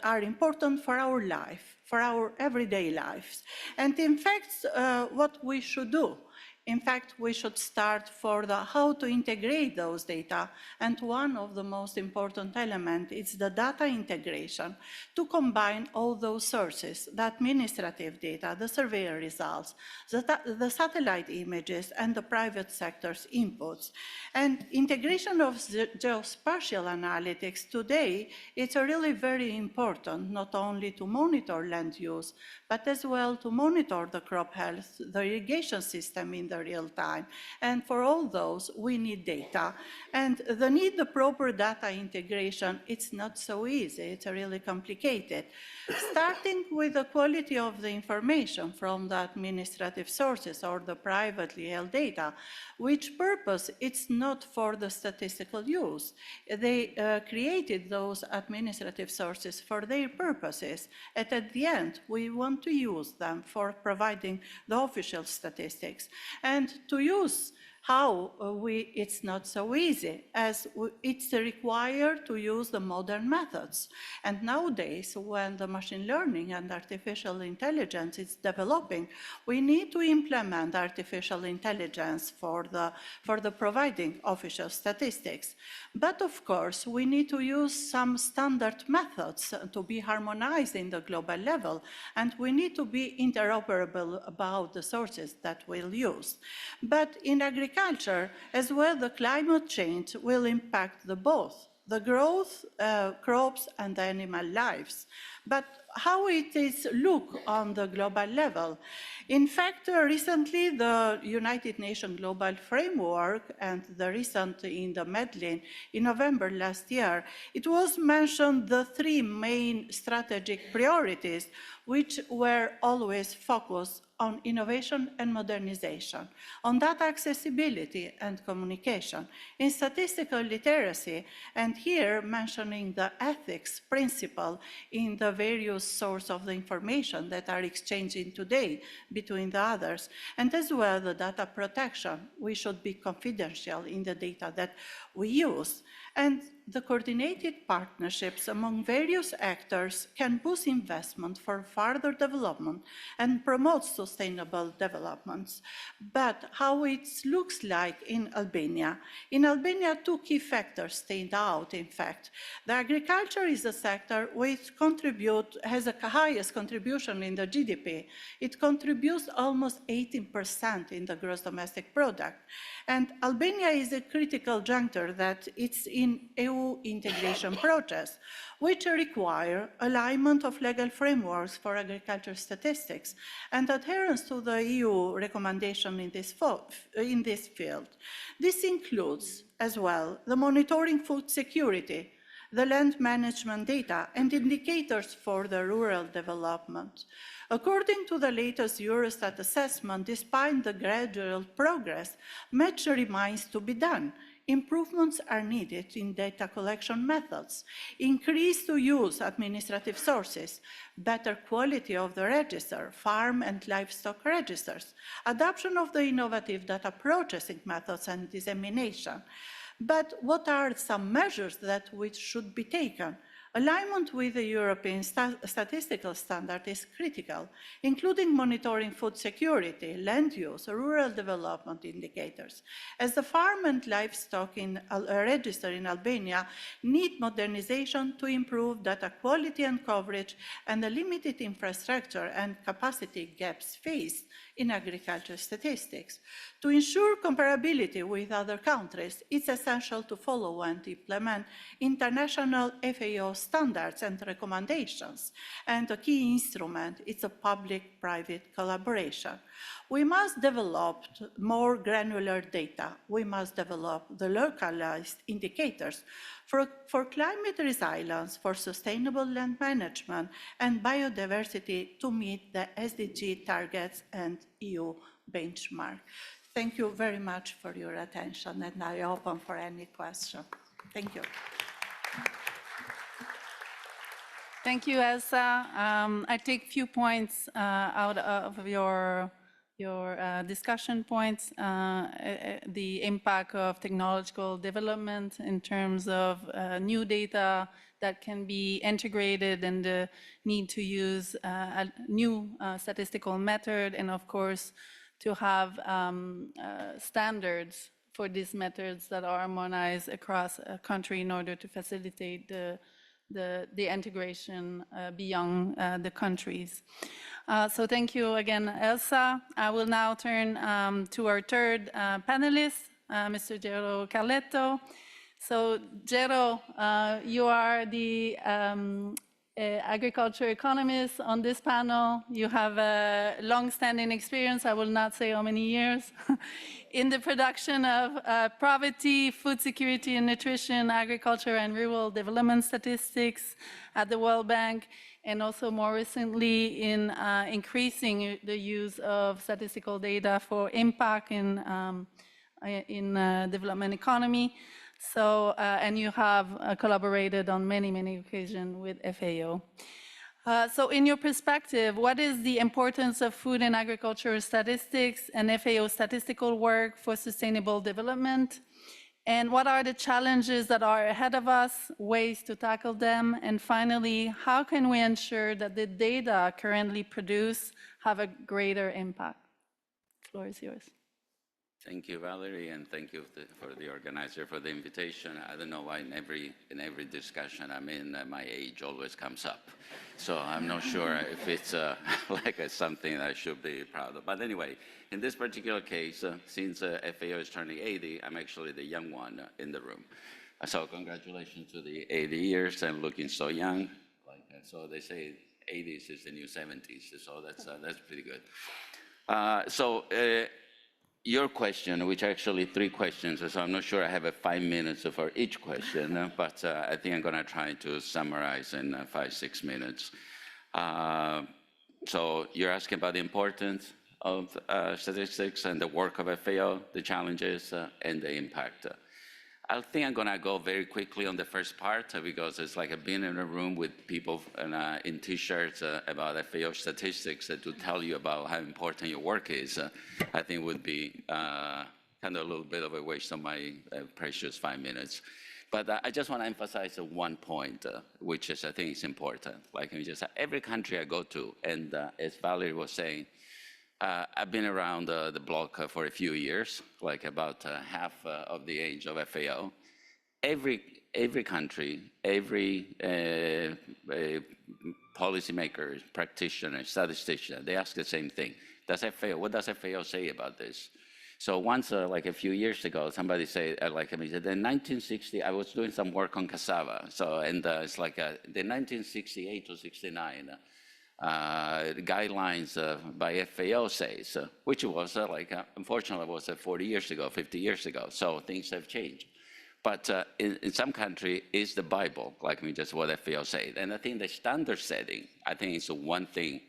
are important for our life, for our everyday lives. And in fact, what we should do, in fact, we should start for how to integrate those data. And one of the most important elements is the data integration to combine all those sources, the administrative data, the survey results, the satellite images, and the private sector's inputs. And integration of geospatial analytics today, it's really very important, not only to monitor land use, but as well to monitor the crop health, the irrigation system in the real time. And for all those, we need data. And the proper data integration, it's not so easy, it's really complicated. Starting with the quality of the information from the administrative sources or the privately held data, which purpose it's not for the statistical use. They created those administrative sources for their purposes. And at the end, we want to use them for providing the official statistics. And to use how it's not so easy, as it's required to use the modern methods. And nowadays, when the machine learning and artificial intelligence is developing, we need to implement artificial intelligence for the providing official statistics. But of course, we need to use some standard methods to be harmonized in the global level, and we need to be interoperable about the sources that we'll use. But in agriculture, as well, the climate change will impact both the growth, crops, and animal lives. But how it is look on the global level? In fact, recently the United Nations Global Framework and the recent in the Medellin in November last year, it was mentioned the three main strategic priorities, which were always focused on innovation and modernization, on data accessibility and communication, in statistical literacy, and here mentioning the ethics principle in the various sources of the information that are exchanging today between the others, and as well the data protection. We should be confidential in the data that we use. And the coordinated partnerships among various actors can boost investment for further development and promote sustainable developments. But how it looks like in Albania? In Albania, two key factors stand out, in fact. The agriculture is a sector which has the highest contribution in the GDP. It contributes almost 18% in the gross domestic product. And Albania is a critical juncture that it's in EU integration process, which require alignment of legal frameworks for agriculture statistics and adherence to the EU recommendation in this field. This includes, as well, the monitoring food security, the land management data, and indicators for the rural development. According to the latest Eurostat assessment, despite the gradual progress, much remains to be done. improvements are needed in data collection methods, increased use administrative sources, better quality of the register, farm and livestock registers, adoption of the innovative data processing methods and dissemination. But what are some measures that which should be taken? Alignment with the European statistical standard is critical, including monitoring food security, land use, rural development indicators, as the farm and livestock register in Albania need modernization to improve data quality and coverage, and the limited infrastructure and capacity gaps faced in agriculture statistics. To ensure comparability with other countries, it's essential to follow and implement international FAO standards and recommendations, and a key instrument is a public-private collaboration. We must develop more granular data. We must develop the localized indicators for climate resilience, for sustainable land management, and biodiversity to meet the SDG targets and EU benchmark. Thank you very much for your attention, and I open for any question. Thank you. Thank you, Elsa. I take a few points out of your discussion points, the impact of technological development in terms of new data that can be integrated, and the need to use a new statistical method, and of course to have standards for these methods that are harmonized across a country in order to facilitate the integration beyond the countries. So thank you again, Elsa. I will now turn to our third panelist, Mr. Gero Carletto. So Gero, you are the agriculture economist on this panel. You have a long-standing experience, I will not say how many years, in the production of poverty, food security and nutrition, agriculture and rural development statistics at the World Bank, and also more recently in increasing the use of statistical data for impact in development economy. So, and you have collaborated on many, many occasions with FAO. So in your perspective, what is the importance of food and agricultural statistics and FAO statistical work for sustainable development? And what are the challenges that are ahead of us, ways to tackle them? And finally, how can we ensure that the data currently produced have a greater impact? The floor is yours. Thank you, Valerie, and thank you for the organizer for the invitation. I don't know why in every discussion I'm in, my age always comes up. So I'm not sure if it's like something I should be proud of. But anyway, in this particular case, since FAO is turning 80, I'm actually the young one in the room. So congratulations to the 80 years and looking so young. So they say 80s is the new 70s, so that's pretty good. Your question, which are actually 3 questions, so I'm not sure I have 5 minutes for each question, but I think I'm going to try to summarize in 5-6 minutes. So you're asking about the importance of statistics and the work of FAO, the challenges, and the impact. I think I'm going to go very quickly on the first part because it's like I've been in a room with people in T-shirts about FAO statistics to tell you about how important your work is. I think would be kind of a little bit of a waste of my precious 5 minutes. But I just want to emphasize one point, which is I think is important. Like every country I go to, and as Valerie was saying, I've been around the block for a few years, like about half of the age of FAO. Every country, every policymaker, practitioner, statistician, they ask the same thing. What does FAO say about this? So once, like a few years ago, somebody said, like I said, in 1960, I was doing some work on cassava. So, and it's like the 1968 to 69, guidelines by FAO says, which was unfortunately was 40 years ago, 50 years ago. So things have changed. But in some country, it's the Bible, like just what FAO said. And I think the standard setting, I think is one thing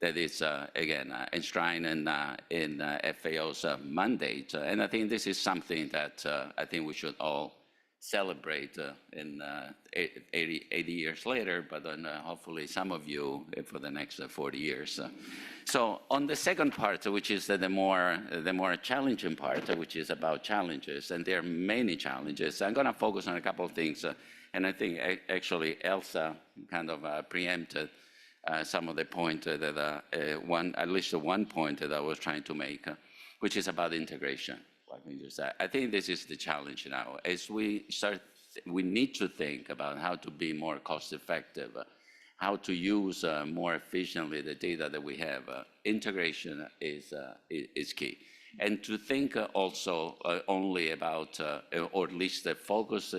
that is, again, enshrined in FAO's mandate. And I think this is something that I think we should all celebrate in 80 years later, but then hopefully some of you for the next 40 years. So on the second part, which is the more challenging part, which is about challenges, and there are many challenges, I'm going to focus on a couple of things, and I think actually Elsa kind of preempted some of the point that at least one point that I was trying to make, which is about integration. I think this is the challenge now. As we need to think about how to be more cost effective, how to use more efficiently the data that we have. Integration is key. And to think also only about, or at least focus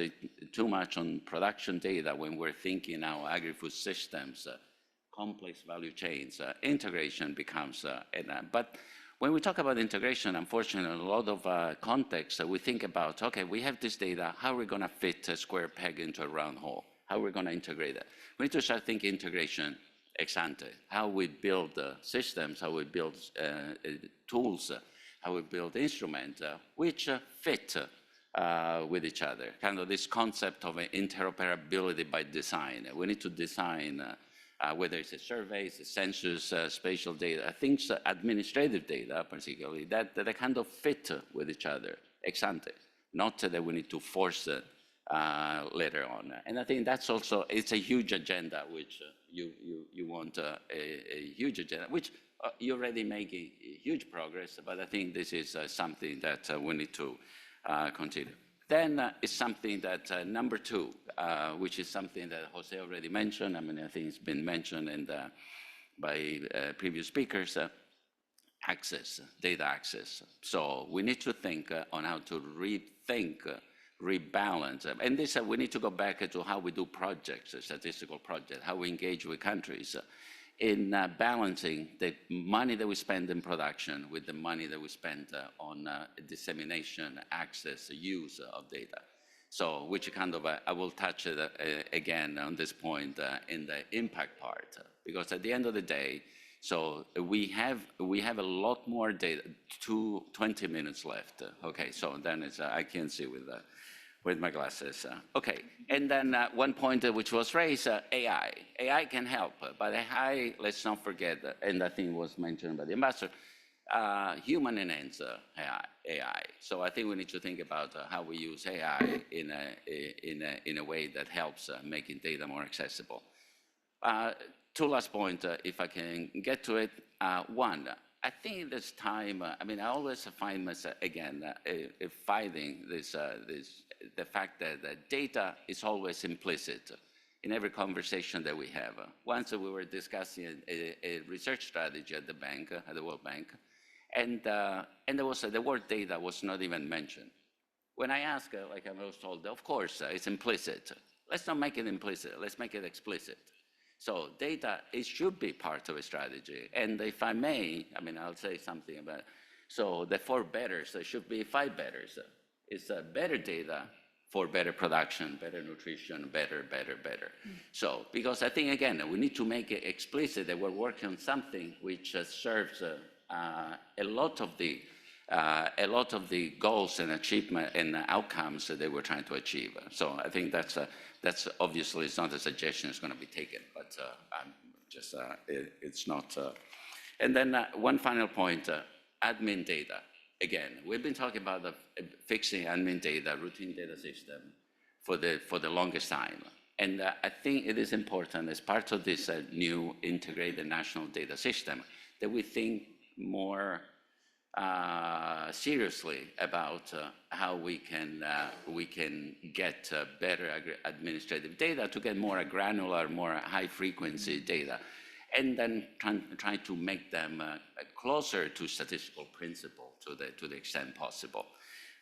too much on production data when we're thinking now agri-food systems, complex value chains, integration becomes, but when we talk about integration, unfortunately, a lot of context, we think about, okay, we have this data, how are we going to fit a square peg into a round hole? How are we going to integrate it? We need to start thinking integration ex ante, how we build systems, how we build tools, how we build instruments, which fit with each other. Kind of this concept of interoperability by design. We need to design whether it's a survey, it's a census, spatial data, things, administrative data particularly, that kind of fit with each other, ex ante, not that we need to force it later on. And I think that's also, it's a huge agenda, which you want a huge agenda, which you're already making huge progress, but I think this is something that we need to continue. Then is something that number two, which is something that Jose already mentioned. I mean, I think it's been mentioned by previous speakers, access, data access. So we need to think on how to rethink, rebalance. And this, we need to go back to how we do projects, statistical projects, how we engage with countries in balancing the money that we spend in production with the money that we spend on dissemination, access, use of data. So, which kind of, I will touch again on this point in the impact part, because at the end of the day, so we have a lot more data, 20 minutes left. Okay, so then it's, I can't see with my glasses. Okay, and then one point which was raised, AI. AI can help, but AI, let's not forget, and I think it was mentioned by the ambassador, human enhanced AI. So I think we need to think about how we use AI in a way that helps making data more accessible. Two last point, if I can get to it. One, I think this time, I mean, I always find myself, again, fighting the fact that data is always implicit in every conversation that we have. Once we were discussing a research strategy at the bank, at the World Bank, and there was the word data was not even mentioned. When I asked, like I was told, of course, it's implicit. Let's not make it implicit, let's make it explicit. So data, it should be part of a strategy. And if I may, I mean, I'll say something about it. So the 4 betters, there should be 5 betters. It's better data for better production, better nutrition, better. So, because I think, again, we need to make it explicit that we're working on something which serves a lot of the goals and achievement and outcomes that we're trying to achieve. So I think that's obviously, it's not a suggestion it's going to be taken, but I'm just, it's not. And then one final point, admin data. Again, we've been talking about fixing admin data, routine data system for the longest time. And I think it is important as part of this new integrated national data system that we think more seriously about how we can get better administrative data to get more granular, more high frequency data, and then try to make them closer to statistical principle to the extent possible.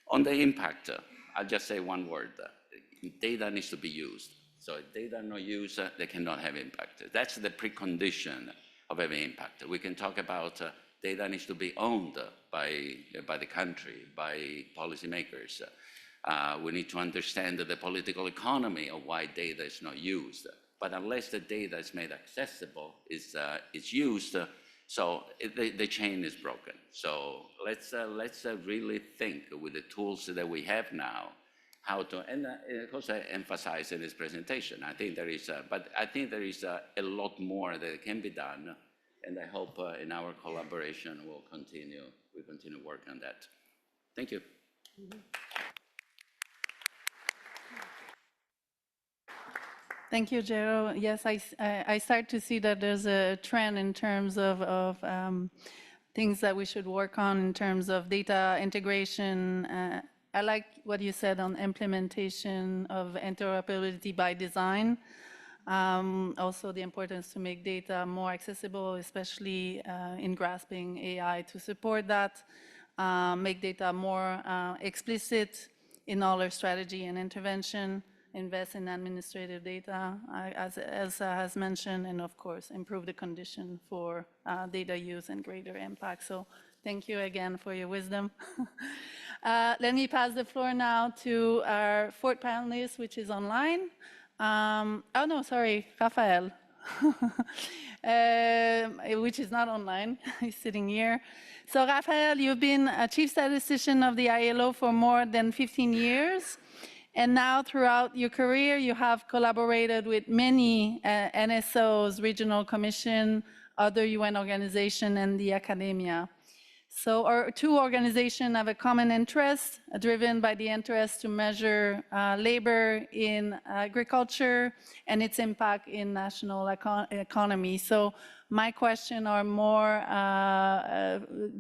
On the impact, I'll just say one word. Data needs to be used. So if data are not used, they cannot have impact. That's the precondition of having impact. We can talk about data needs to be owned by the country, by policymakers. We need to understand the political economy of why data is not used. But unless the data is made accessible, is used, So the chain is broken. So let's really think with the tools that we have now, how to, and of course I emphasize in this presentation, I think there is, but I think there is a lot more that can be done, and I hope in our collaboration we'll continue working on that. Thank you. Thank you, Jero. Yes, I start to see that there's a trend in terms of things that we should work on in terms of data integration. I like what you said on implementation of interoperability by design. Also the importance to make data more accessible, especially in grasping AI to support that, make data more explicit in all our strategy and intervention, invest in administrative data, as Elsa has mentioned, and of course, improve the condition for data use and greater impact. So thank you again for your wisdom. Let me pass the floor now to our fourth panelist, which is online. Oh no, sorry, Rafael, which is not online, he's sitting here. So Rafael, you've been a chief statistician of the ILO for more than 15 years. And now throughout your career, you have collaborated with many NSOs, regional commission, other UN organizations, and the academia. So our two organizations have a common interest, driven by the interest to measure labor in agriculture and its impact in national economy. So my question are more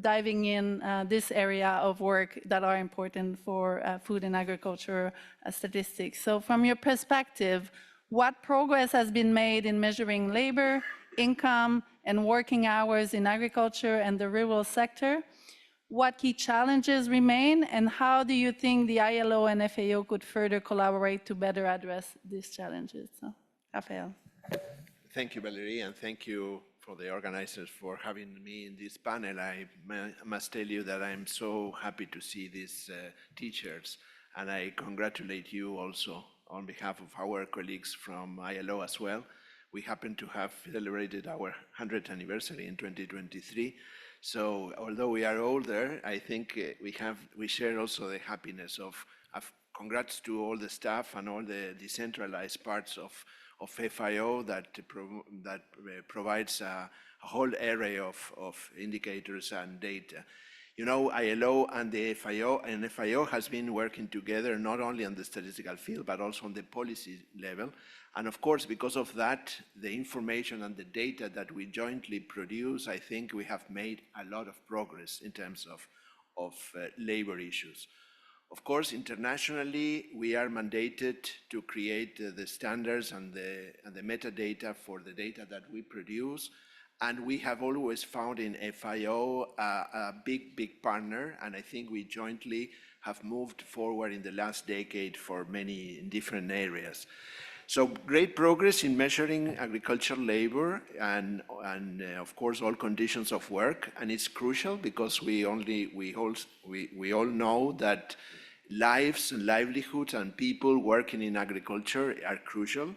diving in this area of work that are important for food and agriculture statistics. So from your perspective, what progress has been made in measuring labor, income, and working hours in agriculture and the rural sector? What key challenges remain, and how do you think the ILO and FAO could further collaborate to better address these challenges? So, Rafael. Thank you, Valerie, and thank you for the organizers for having me in this panel. I must tell you that I'm so happy to see these teachers, and I congratulate you also on behalf of our colleagues from ILO as well. We happen to have celebrated our 100th anniversary in 2023. So although we are older, I think we share also the happiness of congrats to all the staff and all the decentralized parts of FAO that provides a whole array of indicators and data. You know, ILO and the FAO has been working together not only on the statistical field, but also on the policy level. And of course, because of that, the information and the data that we jointly produce, I think we have made a lot of progress in terms of labor issues. Of course, internationally, we are mandated to create the standards and the metadata for the data that we produce. And we have always found in FAO a big partner, and I think we jointly have moved forward in the last decade for many different areas. So great progress in measuring agricultural labor and of course all conditions of work, and it's crucial because we all know that lives and livelihoods and people working in agriculture are crucial.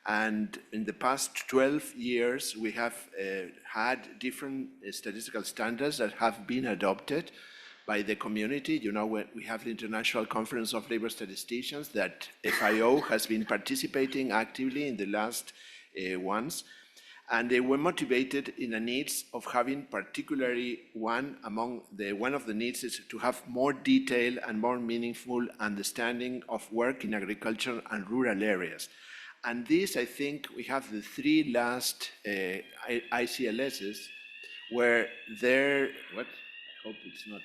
And in the past 12 years, we have had different statistical standards that have been adopted by the community. You know, we have the International Conference of Labor Statisticians that FAO has been participating actively in the last ones. And they were motivated in the needs of having particularly one of the needs is to have more detail and more meaningful understanding of work in agriculture and rural areas. And this, I think, we have the three last ICLSs where there, what? I hope it's not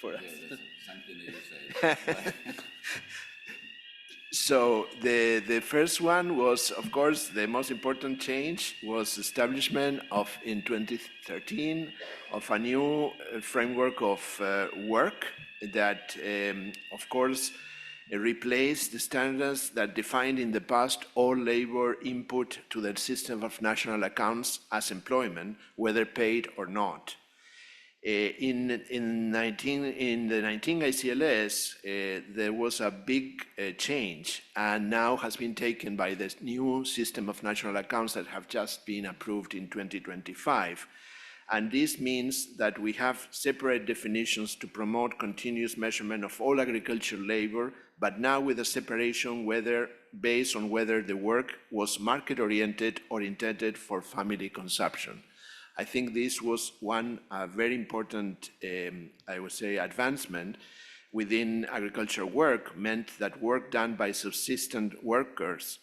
for us. Yeah, something that you say. So the first one was, of course, the most important change was establishment of, in 2013, of a new framework of work that, of course, replaced the standards that defined in the past all labor input to the system of national accounts as employment, whether paid or not. In the 19 ICLS, there was a big change, and now has been taken by this new system of national accounts that have just been approved in 2025. And this means that we have separate definitions to promote continuous measurement of all agricultural labor, but now with a separation based on whether the work was market-oriented or intended for family consumption. I think this was one very important, I would say, advancement within agricultural work, meant that work done by subsistent workers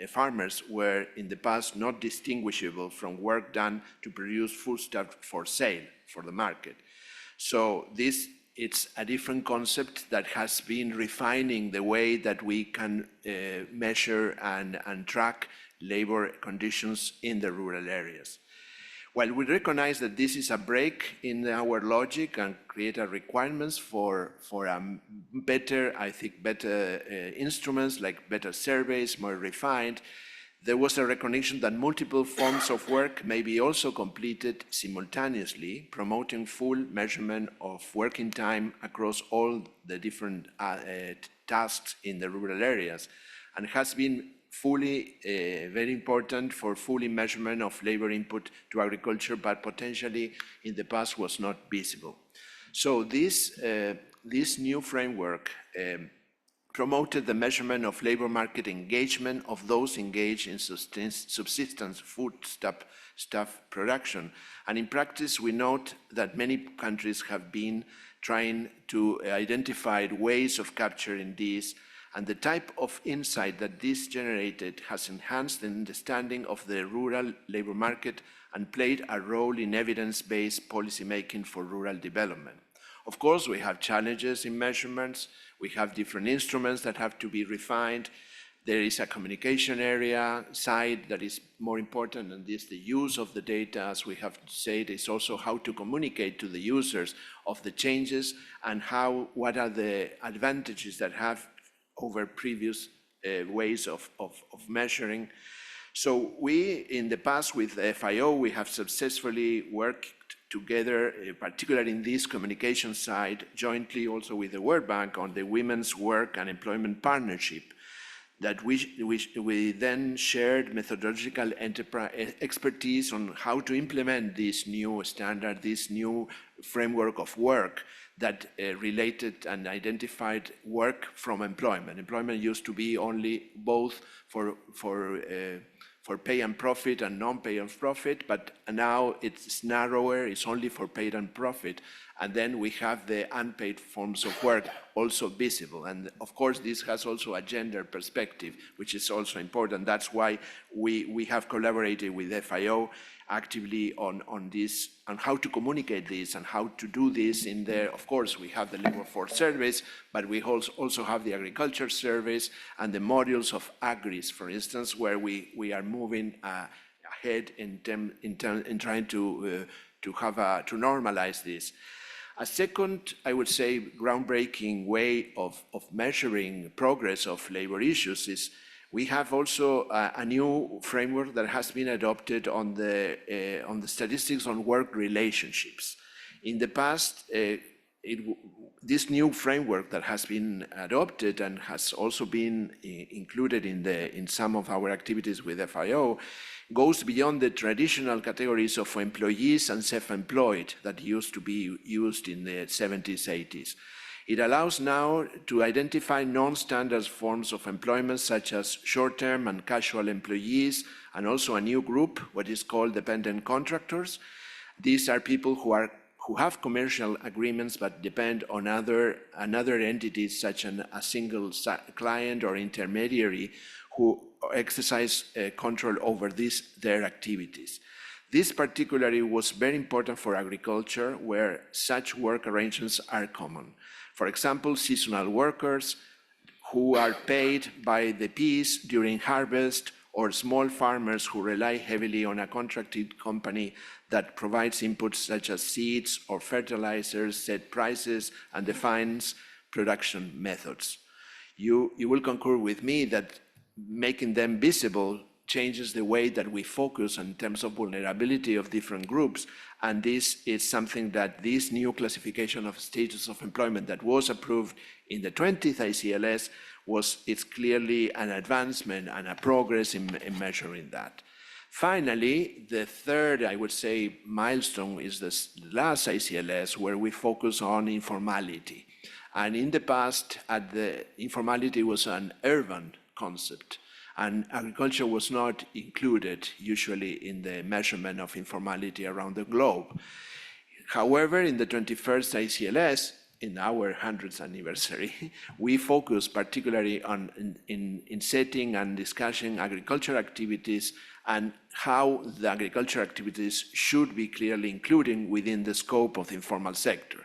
farmers were in the past not distinguishable from work done to produce foodstuff for sale, for the market. So it's a different concept that has been refining the way that we can measure and track labor conditions in the rural areas. While we recognize that this is a break in our logic and create requirements for better instruments, like better surveys, more refined, there was a recognition that multiple forms of work may be also completed simultaneously, promoting full measurement of working time across all the different tasks in the rural areas, and has been fully very important for fully measurement of labor input to agriculture, but potentially in the past was not visible. So this new framework promoted the measurement of labor market engagement of those engaged in subsistence foodstuff production. And in practice, we note that many countries have been trying to identify ways of capturing this, and the type of insight that this generated has enhanced the understanding of the rural labor market and played a role in evidence-based policymaking for rural development. Of course, we have challenges in measurements. We have different instruments that have to be refined. There is a communication area side that is more important, and this, the use of the data, as we have said, is also how to communicate to the users of the changes and what are the advantages that have over previous ways of measuring. So we, in the past with FAO, we have successfully worked together, particularly in this communication side, jointly also with the World Bank on the Women's Work and Employment Partnership, that we then shared methodological expertise on how to implement this new standard, this new framework of work that related and identified work from employment. Employment used to be only both for pay and profit and non-pay and profit, but now it's narrower, it's only for paid and profit. And then we have the unpaid forms of work also visible. And of course, this has also a gender perspective, which is also important. That's why we have collaborated with FAO actively on this, on how to communicate this and how to do this in there. Of course, we have the labor force service, but we also have the agriculture service and the modules of agris, for instance, where we are moving ahead in trying to normalize this. A second, I would say, groundbreaking way of measuring progress of labor issues is we have also a new framework that has been adopted on the statistics on work relationships. In the past, this new framework that has been adopted and has also been included in some of our activities with FAO goes beyond the traditional categories of employees and self-employed that used to be used in the 70s, 80s. It allows now to identify non-standard forms of employment such as short-term and casual employees, and also a new group, what is called dependent contractors. These are people who have commercial agreements but depend on another entities such as a single client or intermediary who exercise control over their activities. This particularly was very important for agriculture, where such work arrangements are common. For example, seasonal workers who are paid by the piece during harvest, or small farmers who rely heavily on a contracted company that provides inputs such as seeds or fertilizers, set prices, and defines production methods. You will concur with me that making them visible changes the way that we focus in terms of vulnerability of different groups. And this is something that this new classification of status of employment that was approved in the 20th ICLS it's clearly an advancement and a progress in measuring that. Finally, the third, I would say, milestone is the last ICLS, where we focus on informality. And in the past, informality was an urban concept, and agriculture was not included usually in the measurement of informality around the globe. However, in the 21st ICLS, in our 100th anniversary, we focus particularly on in setting and discussing agricultural activities and how the agricultural activities should be clearly included within the scope of the informal sector.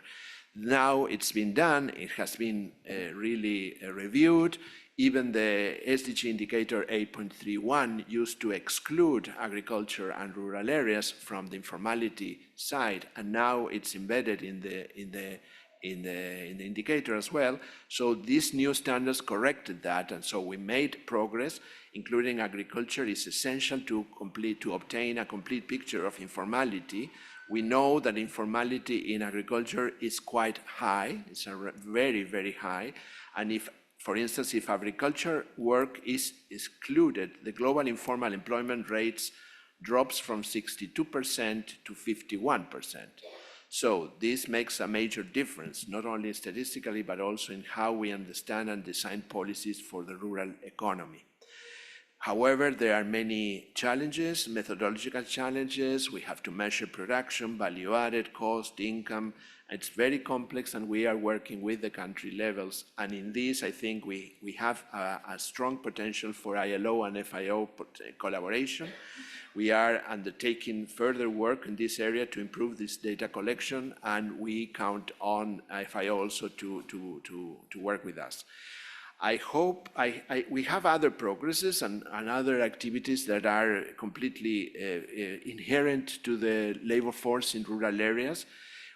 Now it's been done, it has been really reviewed. Even the SDG indicator 8.31 used to exclude agriculture and rural areas from the informality side, and now it's embedded in the indicator as well. So these new standards corrected that, and so we made progress. Including agriculture is essential to obtain a complete picture of informality. We know that informality in agriculture is quite high. It's very, very high. And if, for instance, if agriculture work is excluded, the global informal employment rates drops from 62% to 51%. So this makes a major difference, not only statistically, but also in how we understand and design policies for the rural economy. However, there are many challenges, methodological challenges. We have to measure production, value added, cost, income. It's very complex, and we are working with the country levels. And in this, I think we have a strong potential for ILO and FAO collaboration. We are undertaking further work in this area to improve this data collection, and we count on FAO also to work with us. I hope we have other progresses and other activities that are completely inherent to the labor force in rural areas.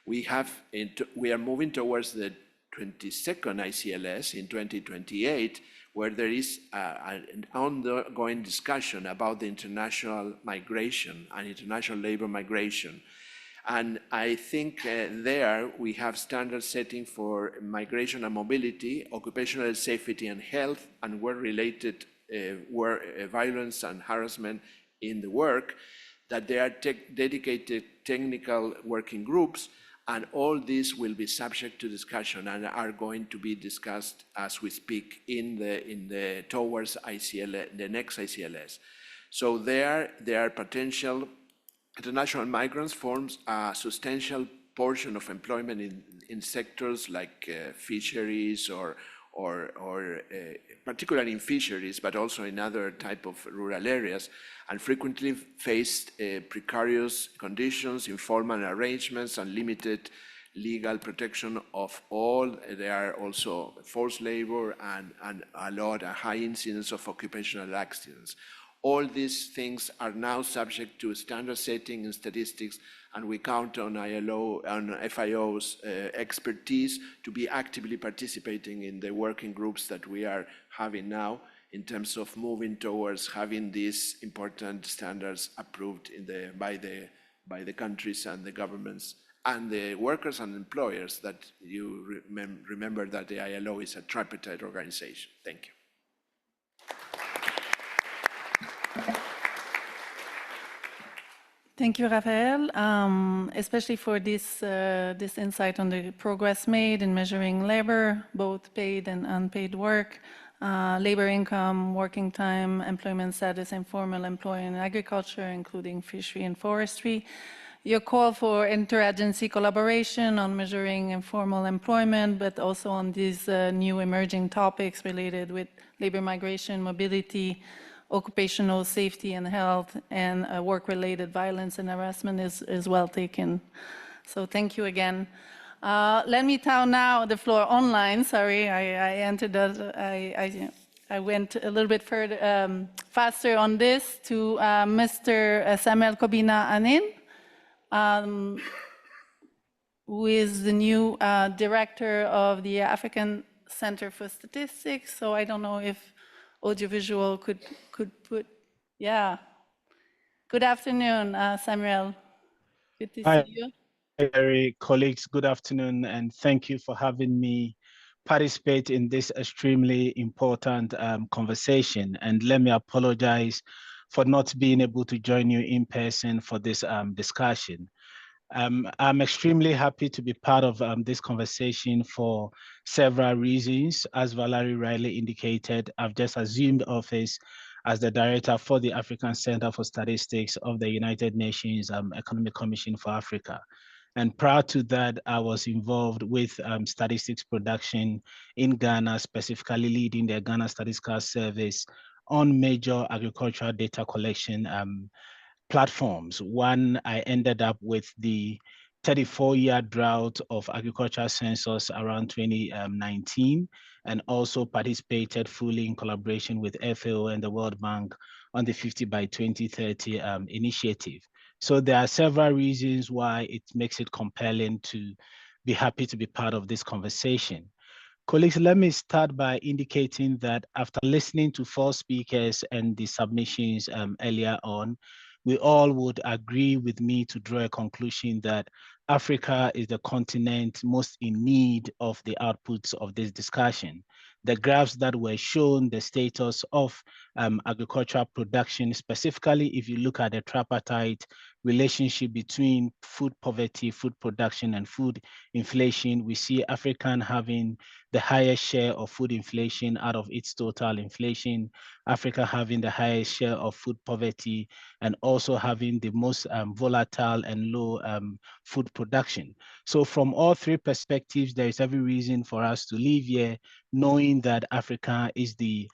We are moving towards the 22nd ICLS in 2028, where there is an ongoing discussion about the international migration and international labor migration. And I think there we have standard setting for migration and mobility, occupational safety and health, and work-related violence and harassment in the work, that there are dedicated technical working groups, and all these will be subject to discussion and are going to be discussed as we speak towards ICLS, the next ICLS. So there are potential. International migrants forms a substantial portion of employment in sectors like fisheries or particularly in fisheries, but also in other type of rural areas, and frequently face precarious conditions, informal arrangements, and limited legal protection of all. There are also forced labor and a high incidence of occupational accidents. All these things are now subject to standard setting and statistics, and we count on ILO and FAO's expertise to be actively participating in the working groups that we are having now in terms of moving towards having these important standards approved by the countries and the governments and the workers and employers. That you remember that the ILO is a tripartite organization. Thank you. Thank you, Rafael, especially for this insight on the progress made in measuring labor, both paid and unpaid work, labor income, working time, employment status, informal employment in agriculture, including fishery and forestry. Your call for interagency collaboration on measuring informal employment, but also on these new emerging topics related with labor migration, mobility, occupational safety and health, and work-related violence and harassment is well taken. So thank you again. Let me turn now the floor online. Sorry, I went a little bit further, faster on this to Mr. Samuel Kobina Anin, who is the new director of the African Center for Statistics. So I don't know if audiovisual could put, yeah. Good afternoon, Samuel. Good to see you. Hi, colleagues. Good afternoon, and thank you for having me participate in this extremely important conversation. And let me apologize for not being able to join you in person for this discussion. I'm extremely happy to be part of this conversation for several reasons. As Valerie rightly indicated, I've just assumed office as the director for the African Center for Statistics of the United Nations Economic Commission for Africa. And prior to that, I was involved with statistics production in Ghana, specifically leading the Ghana Statistical Service on major agricultural data collection platforms. One, I ended up with the 34-year drought of agricultural census around 2019, and also participated fully in collaboration with FAO and the World Bank on the 50 by 2030 initiative. So there are several reasons why it makes it compelling to be happy to be part of this conversation. Colleagues, let me start by indicating that after listening to 4 speakers and the submissions earlier on, we all would agree with me to draw a conclusion that Africa is the continent most in need of the outputs of this discussion. The graphs that were shown, the status of agricultural production, specifically if you look at the tripartite relationship between food poverty, food production, and food inflation, we see African having the highest share of food inflation out of its total inflation, Africa having the highest share of food poverty, and also having the most volatile and low food production. So from all 3 perspectives, there is every reason for us to live here knowing that Africa is the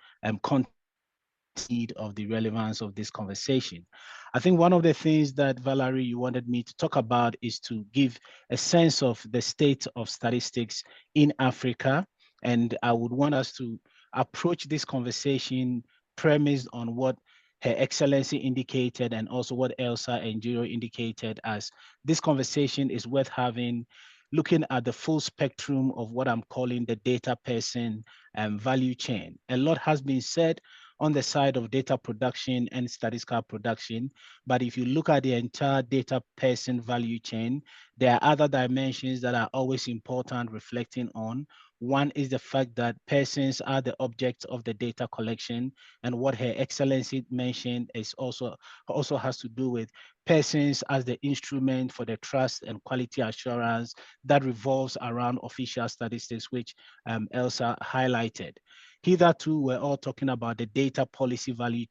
need of the relevance of this conversation. I think one of the things that Valerie, you wanted me to talk about is to give a sense of the state of statistics in Africa. And I would want us to approach this conversation premised on what Her Excellency indicated and also what Elsa and Jiro indicated, as this conversation is worth having, looking at the full spectrum of what I'm calling the data person value chain. A lot has been said on the side of data production and statistical production. But if you look at the entire data person value chain, there are other dimensions that are always important reflecting on. One is the fact that persons are the object of the data collection, and what Her Excellency mentioned is also has to do with persons as the instrument for the trust and quality assurance that revolves around official statistics, which Elsa highlighted. Hitherto, we're all talking about the data policy value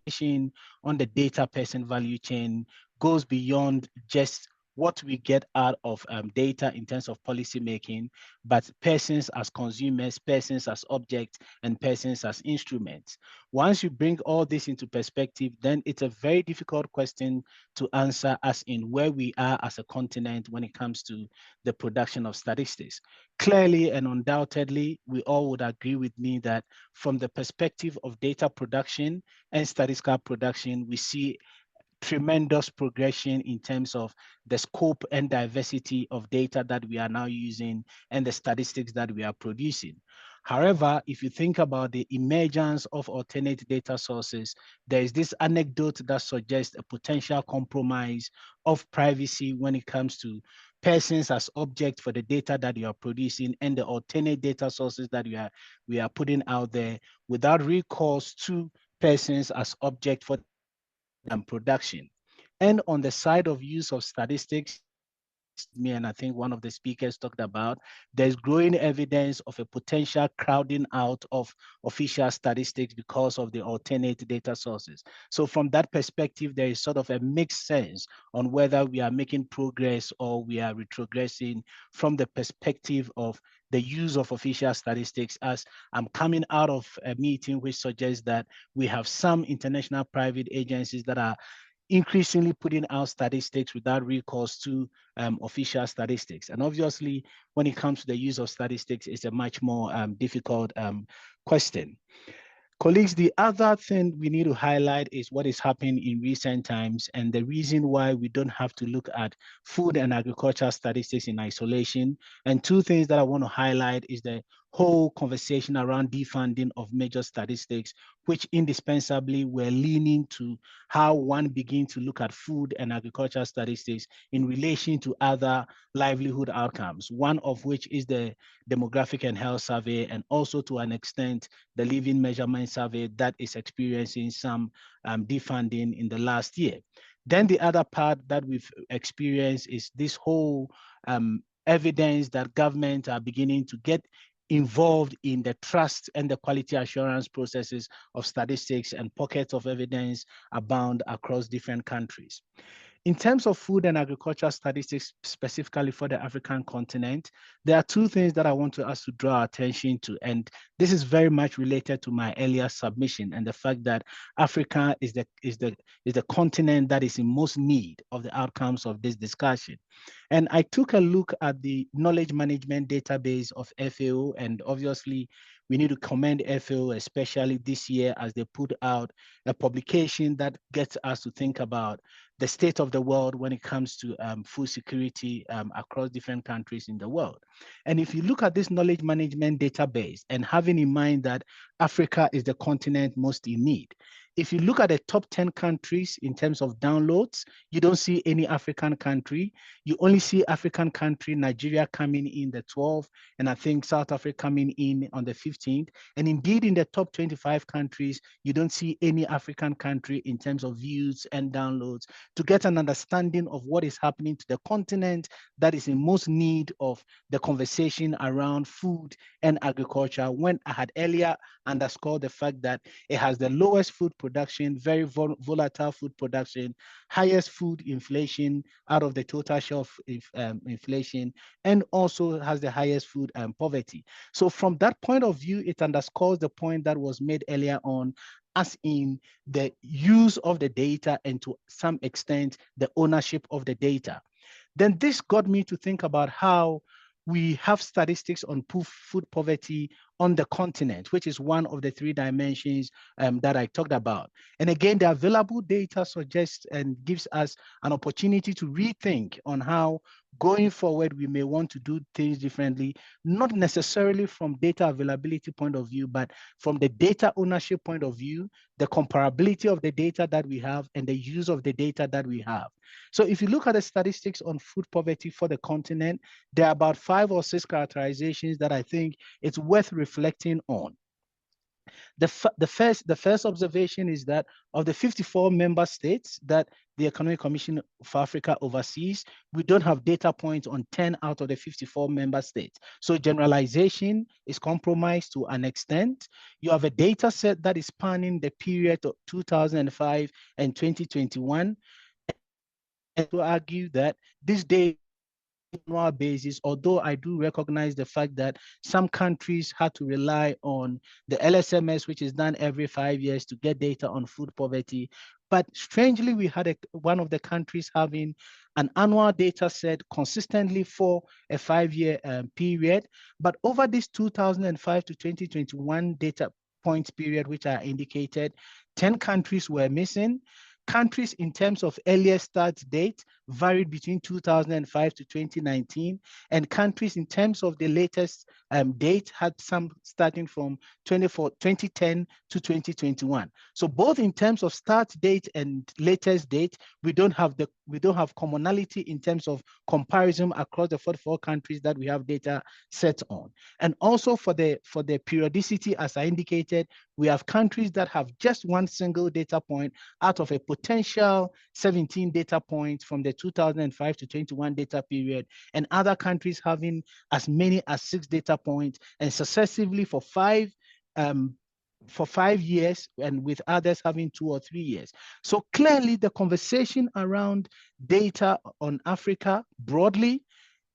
chain. On the data person value chain goes beyond just what we get out of data in terms of policy making, but persons as consumers, persons as objects, and persons as instruments. Once you bring all this into perspective, then it's a very difficult question to answer, as in where we are as a continent when it comes to the production of statistics. Clearly and undoubtedly, we all would agree with me that from the perspective of data production and statistical production, we see tremendous progression in terms of the scope and diversity of data that we are now using and the statistics that we are producing. However, if you think about the emergence of alternate data sources, there is this anecdote that suggests a potential compromise of privacy when it comes to persons as object for the data that you are producing and the alternate data sources that we are putting out there without recourse to persons as object for production. And on the side of use of statistics, me and I think one of the speakers talked about, there's growing evidence of a potential crowding out of official statistics because of the alternate data sources. So from that perspective, there is sort of a mixed sense on whether we are making progress or we are retrogressing from the perspective of the use of official statistics, as I'm coming out of a meeting which suggests that we have some international private agencies that are increasingly putting out statistics without recourse to official statistics. And obviously, when it comes to the use of statistics, it's a much more difficult question. Colleagues, the other thing we need to highlight is what is happening in recent times and the reason why we don't have to look at food and agricultural statistics in isolation. And 2 things that I want to highlight is the whole conversation around defunding of major statistics, which indispensably were leaning to how one begins to look at food and agriculture statistics in relation to other livelihood outcomes, one of which is the demographic and health survey, and also to an extent, the living measurement survey that is experiencing some defunding in the last year. Then the other part that we've experienced is this whole evidence that governments are beginning to get involved in the trust and the quality assurance processes of statistics, and pockets of evidence abound across different countries. In terms of food and agriculture statistics, specifically for the African continent, there are two things that I want us to draw attention to. And this is very much related to my earlier submission and the fact that Africa is the continent that is in most need of the outcomes of this discussion. And I took a look at the knowledge management database of FAO, and obviously we need to commend FAO, especially this year, as they put out a publication that gets us to think about the state of the world when it comes to food security across different countries in the world. And if you look at this knowledge management database, and having in mind that Africa is the continent most in need, if you look at the top 10 countries in terms of downloads, you don't see any African country. You only see African country, Nigeria coming in the 12th, and I think South Africa coming in on the 15th. And indeed, in the top 25 countries, you don't see any African country in terms of views and downloads, to get an understanding of what is happening to the continent that is in most need of the conversation around food and agriculture, when I had earlier underscored the fact that it has the lowest food production, very volatile food production, highest food inflation out of the total share of inflation, and also has the highest food poverty. So from that point of view, it underscores the point that was made earlier on, as in the use of the data and to some extent, the ownership of the data. Then this got me to think about how we have statistics on food poverty on the continent, which is one of the three dimensions that I talked about. And again, the available data suggests and gives us an opportunity to rethink on how going forward we may want to do things differently, not necessarily from data availability point of view, but from the data ownership point of view, the comparability of the data that we have and the use of the data that we have. So if you look at the statistics on food poverty for the continent, there are about 5 or 6 characterizations that I think it's worth reflecting on. The first observation is that of the 54 member states that the Economic Commission for Africa oversees, we don't have data points on 10 out of the 54 member states. So generalization is compromised to an extent. You have a data set that is spanning the period of 2005 and 2021. And to argue that this data annual basis, although I do recognize the fact that some countries had to rely on the LSMS, which is done every 5 years, to get data on food poverty. But strangely, we had one of the countries having an annual data set consistently for a 5-year period. But over this 2005 to 2021 data points period, which I indicated, 10 countries were missing. Countries in terms of earliest start date varied between 2005 to 2019, and countries in terms of the latest date had some starting from 2010 to 2021. So both in terms of start date and latest date, we don't have commonality in terms of comparison across the 44 countries that we have data set on. And also for the periodicity, as I indicated, we have countries that have just one single data point out of a potential 17 data points from the 2005 to 21 data period, and other countries having as many as 6 data points, and successively for 5 years, and with others having 2 or 3 years. So clearly the conversation around data on Africa broadly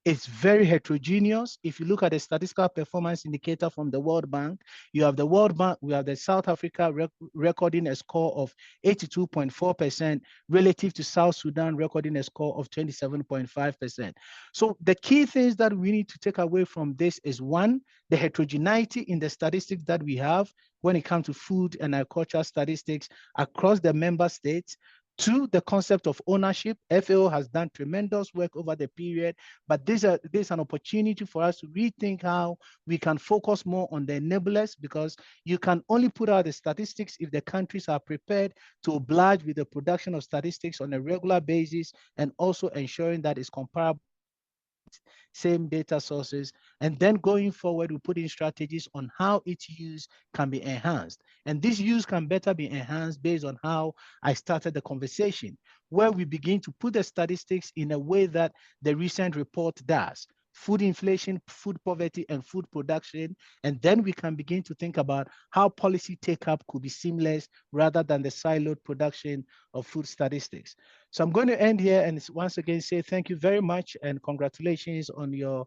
is very heterogeneous. If you look at the statistical performance indicator from the World Bank, you have the World Bank, we have the South Africa recording a score of 82.4% relative to South Sudan recording a score of 27.5%. So the key things that we need to take away from this is, one, the heterogeneity in the statistics that we have when it comes to food and agriculture statistics across the member states. Two, the concept of ownership. FAO has done tremendous work over the period, but there's an opportunity for us to rethink how we can focus more on the enablers, because you can only put out the statistics if the countries are prepared to oblige with the production of statistics on a regular basis, and also ensuring that it's comparable, same data sources. And then going forward, we put in strategies on how its use can be enhanced. And this use can better be enhanced based on how I started the conversation, where we begin to put the statistics in a way that the recent report does: food inflation, food poverty, and food production. And then we can begin to think about how policy take-up could be seamless rather than the siloed production of food statistics. So I'm going to end here and once again say thank you very much and congratulations on your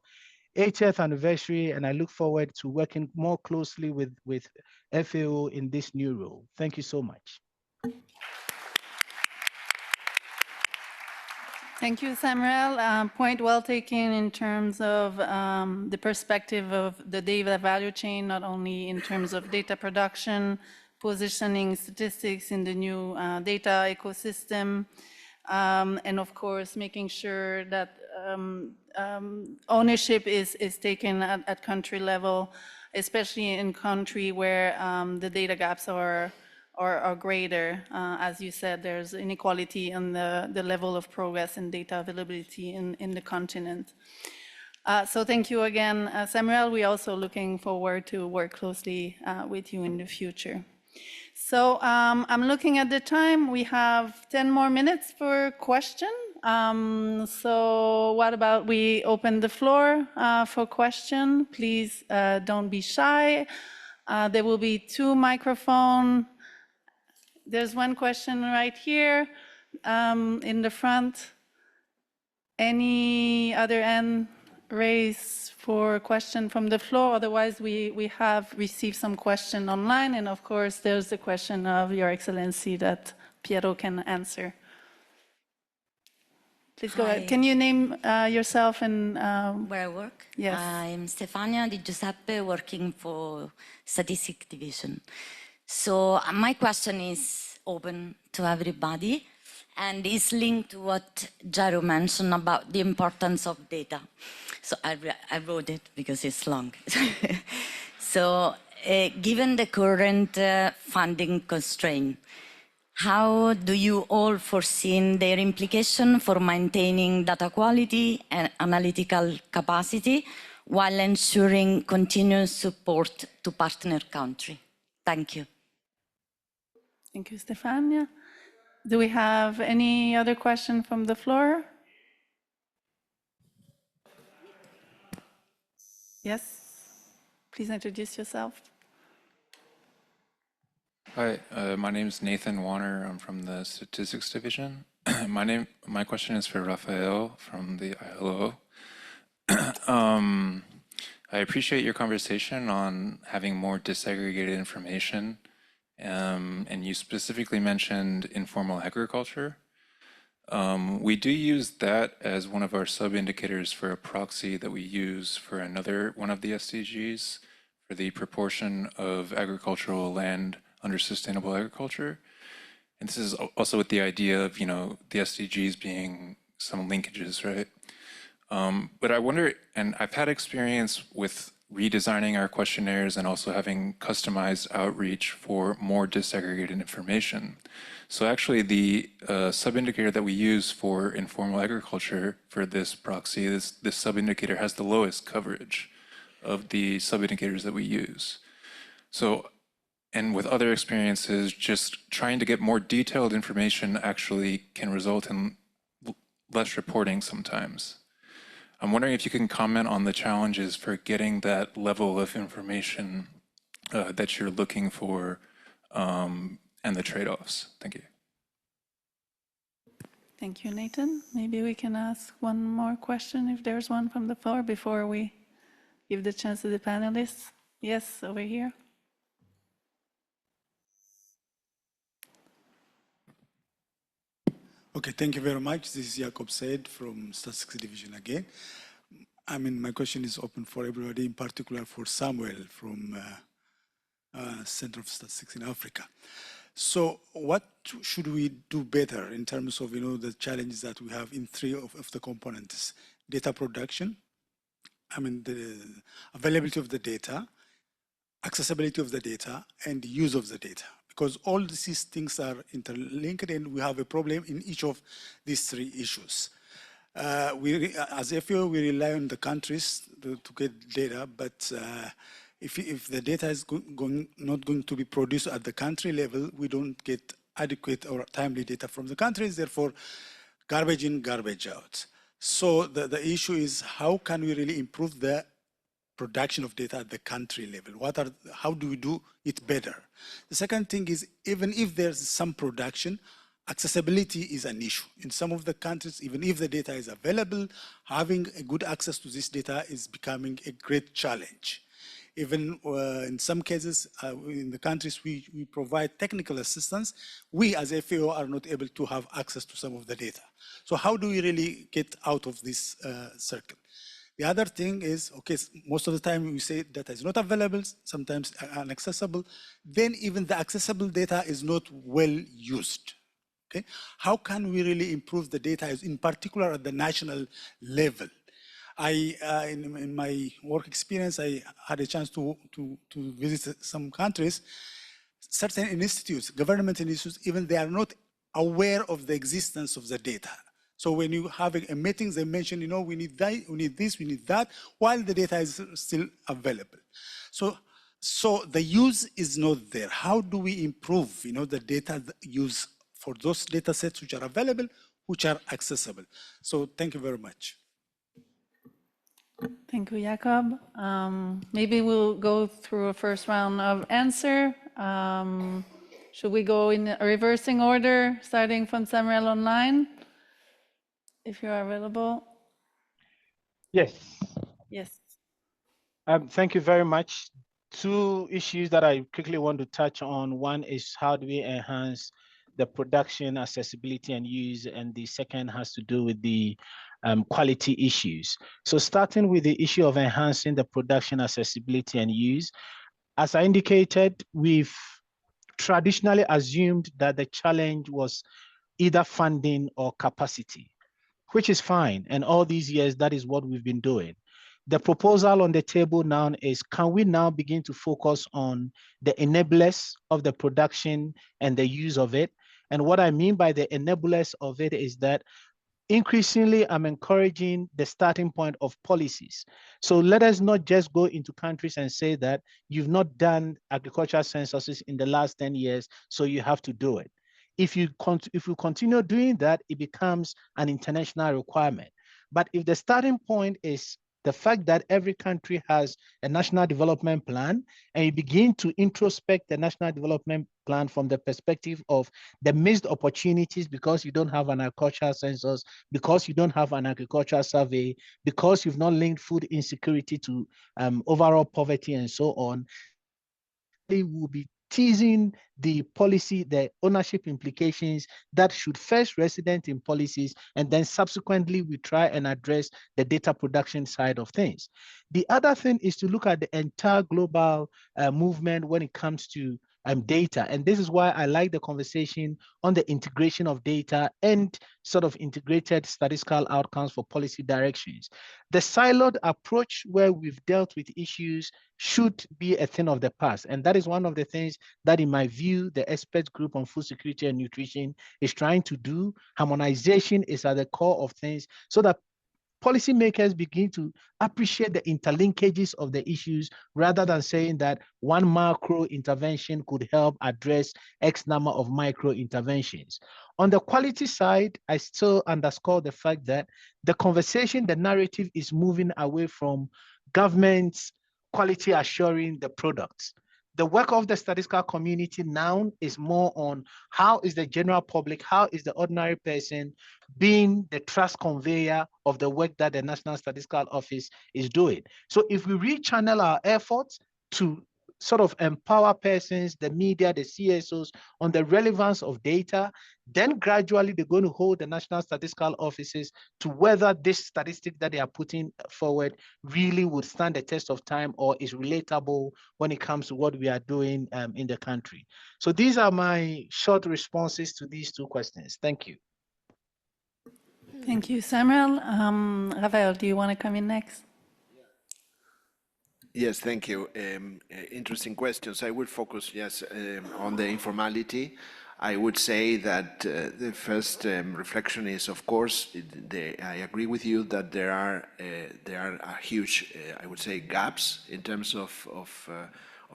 80th anniversary. And I look forward to working more closely with FAO in this new role. Thank you so much. Thank you, Samuel. Point well taken in terms of the perspective of the data value chain, not only in terms of data production, positioning statistics in the new data ecosystem, and of course, making sure that ownership is taken at country level, especially in country where the data gaps are greater. As you said, there's inequality in the level of progress and data availability in the continent. So thank you again, Samuel. We're also looking forward to work closely with you in the future. So I'm looking at the time. We have 10 more minutes for question. So what about we open the floor for question? Please don't be shy. There will be 2 microphones. There's one question right here in the front. Any other hand raised for question from the floor? Otherwise, we have received some question online. And of course, there's the question of Your Excellency that Piero can answer. Please go ahead. Can you name yourself and where I work? Yes. I'm Stefania Di Giuseppe, working for Statistics Division. So my question is open to everybody, and is linked to what Jairo mentioned about the importance of data. So I wrote it because it's long. So given the current funding constraint, how do you all foresee their implication for maintaining data quality and analytical capacity while ensuring continuous support to partner country? Thank you. Thank you, Stefania. Do we have any other question from the floor? Yes, please introduce yourself. Hi, my name is Nathan Warner. I'm from the Statistics Division. My question is for Rafael from the ILO. I appreciate your conversation on having more disaggregated information, and you specifically mentioned informal agriculture. We do use that as one of our sub-indicators for a proxy that we use for another one of the SDGs, for the proportion of agricultural land under sustainable agriculture. And this is also with the idea of, the SDGs being some linkages, right? But I wonder, and I've had experience with redesigning our questionnaires and also having customized outreach for more disaggregated information. So actually the sub-indicator that we use for informal agriculture for this proxy, this sub-indicator has the lowest coverage of the sub-indicators that we use. So, and with other experiences, just trying to get more detailed information actually can result in less reporting sometimes. I'm wondering if you can comment on the challenges for getting that level of information that you're looking for and the trade-offs. Thank you. Thank you, Nathan. Maybe we can ask one more question if there's one from the floor before we give the chance to the panelists. Yes, over here. Okay, thank you very much. This is Jacob Said from Statistics Division again. I mean, my question is open for everybody, in particular for Samuel from Center of Statistics in Africa. So what should we do better in terms of, the challenges that we have in three of the components? Data production, the availability of the data, accessibility of the data, and use of the data. Because all these things are interlinked and we have a problem in each of these three issues. As FAO, we rely on the countries to get data, but if the data is not going to be produced at the country level, we don't get adequate or timely data from the countries, therefore garbage in, garbage out. So the issue is how can we really improve the production of data at the country level? How do we do it better? The second thing is, even if there's some production, accessibility is an issue. In some of the countries, even if the data is available, having a good access to this data is becoming a great challenge. Even in some cases, in the countries we provide technical assistance, we as FAO are not able to have access to some of the data. So how do we really get out of this circle? The other thing is, okay, most of the time we say data is not available, sometimes inaccessible, then even the accessible data is not well used. Okay? How can we really improve the data, in particular at the national level? In my work experience, I had a chance to visit some countries. Certain institutes, government institutes, even they are not aware of the existence of the data. So when you have a meeting, they mention, we need that, we need this, we need that, while the data is still available. So the use is not there. How do we improve, the data use for those data sets which are available, which are accessible? So thank you very much. Thank you, Jakob. Maybe we'll go through a first round of answer. Should we go in a reversing order, starting from Samuel online? If you are available. Yes. Yes. Thank you very much. Two issues that I quickly want to touch on. One is how do we enhance the production, accessibility, and use, and the second has to do with the quality issues. So starting with the issue of enhancing the production, accessibility, and use, as I indicated, we've traditionally assumed that the challenge was either funding or capacity, which is fine. And all these years, that is what we've been doing. The proposal on the table now is, can we now begin to focus on the enablers of the production and the use of it? And what I mean by the enablers of it is that increasingly, I'm encouraging the starting point of policies. So let us not just go into countries and say that you've not done agricultural censuses in the last 10 years, so you have to do it. If you continue doing that, it becomes an international requirement. But if the starting point is the fact that every country has a national development plan, and you begin to introspect the national development plan from the perspective of the missed opportunities because you don't have an agricultural census, because you don't have an agricultural survey, because you've not linked food insecurity to overall poverty and so on, they will be teasing the policy, the ownership implications that should first resident in policies, and then subsequently we try and address the data production side of things. The other thing is to look at the entire global movement when it comes to data. And this is why I like the conversation on the integration of data and sort of integrated statistical outcomes for policy directions. The siloed approach where we've dealt with issues should be a thing of the past. And that is one of the things that, in my view, the expert group on food security and nutrition is trying to do. Harmonization is at the core of things so that policymakers begin to appreciate the interlinkages of the issues rather than saying that one macro intervention could help address X number of micro interventions. On the quality side, I still underscore the fact that the conversation, the narrative is moving away from governments quality assuring the products. The work of the statistical community now is more on how is the general public, how is the ordinary person being the trust conveyor of the work that the National Statistical Office is doing. So if we rechannel our efforts to sort of empower persons, the media, the CSOs on the relevance of data. Then gradually they're going to hold the National Statistical Offices to whether this statistic that they are putting forward really would stand the test of time or is relatable when it comes to what we are doing in the country. So these are my short responses to these two questions. Thank you. Thank you, Samuel. Rafael, do you want to come in next? Yes, thank you. Interesting questions. I will focus, yes, on the informality. I would say that the first reflection is, of course, I agree with you that there are huge, I would say, gaps in terms of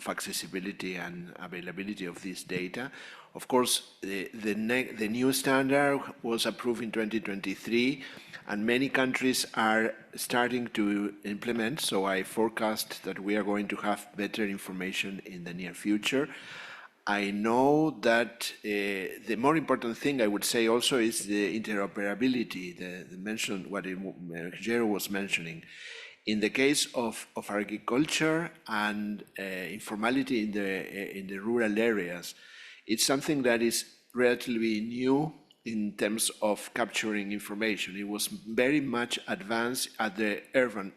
accessibility and availability of this data. Of course, the new standard was approved in 2023, and many countries are starting to implement, so I forecast that we are going to have better information in the near future. I know that the more important thing I would say also is the interoperability, the mention, what Jero was mentioning. In the case of agriculture and informality in the rural areas, it's something that is relatively new in terms of capturing information. It was very much advanced at the urban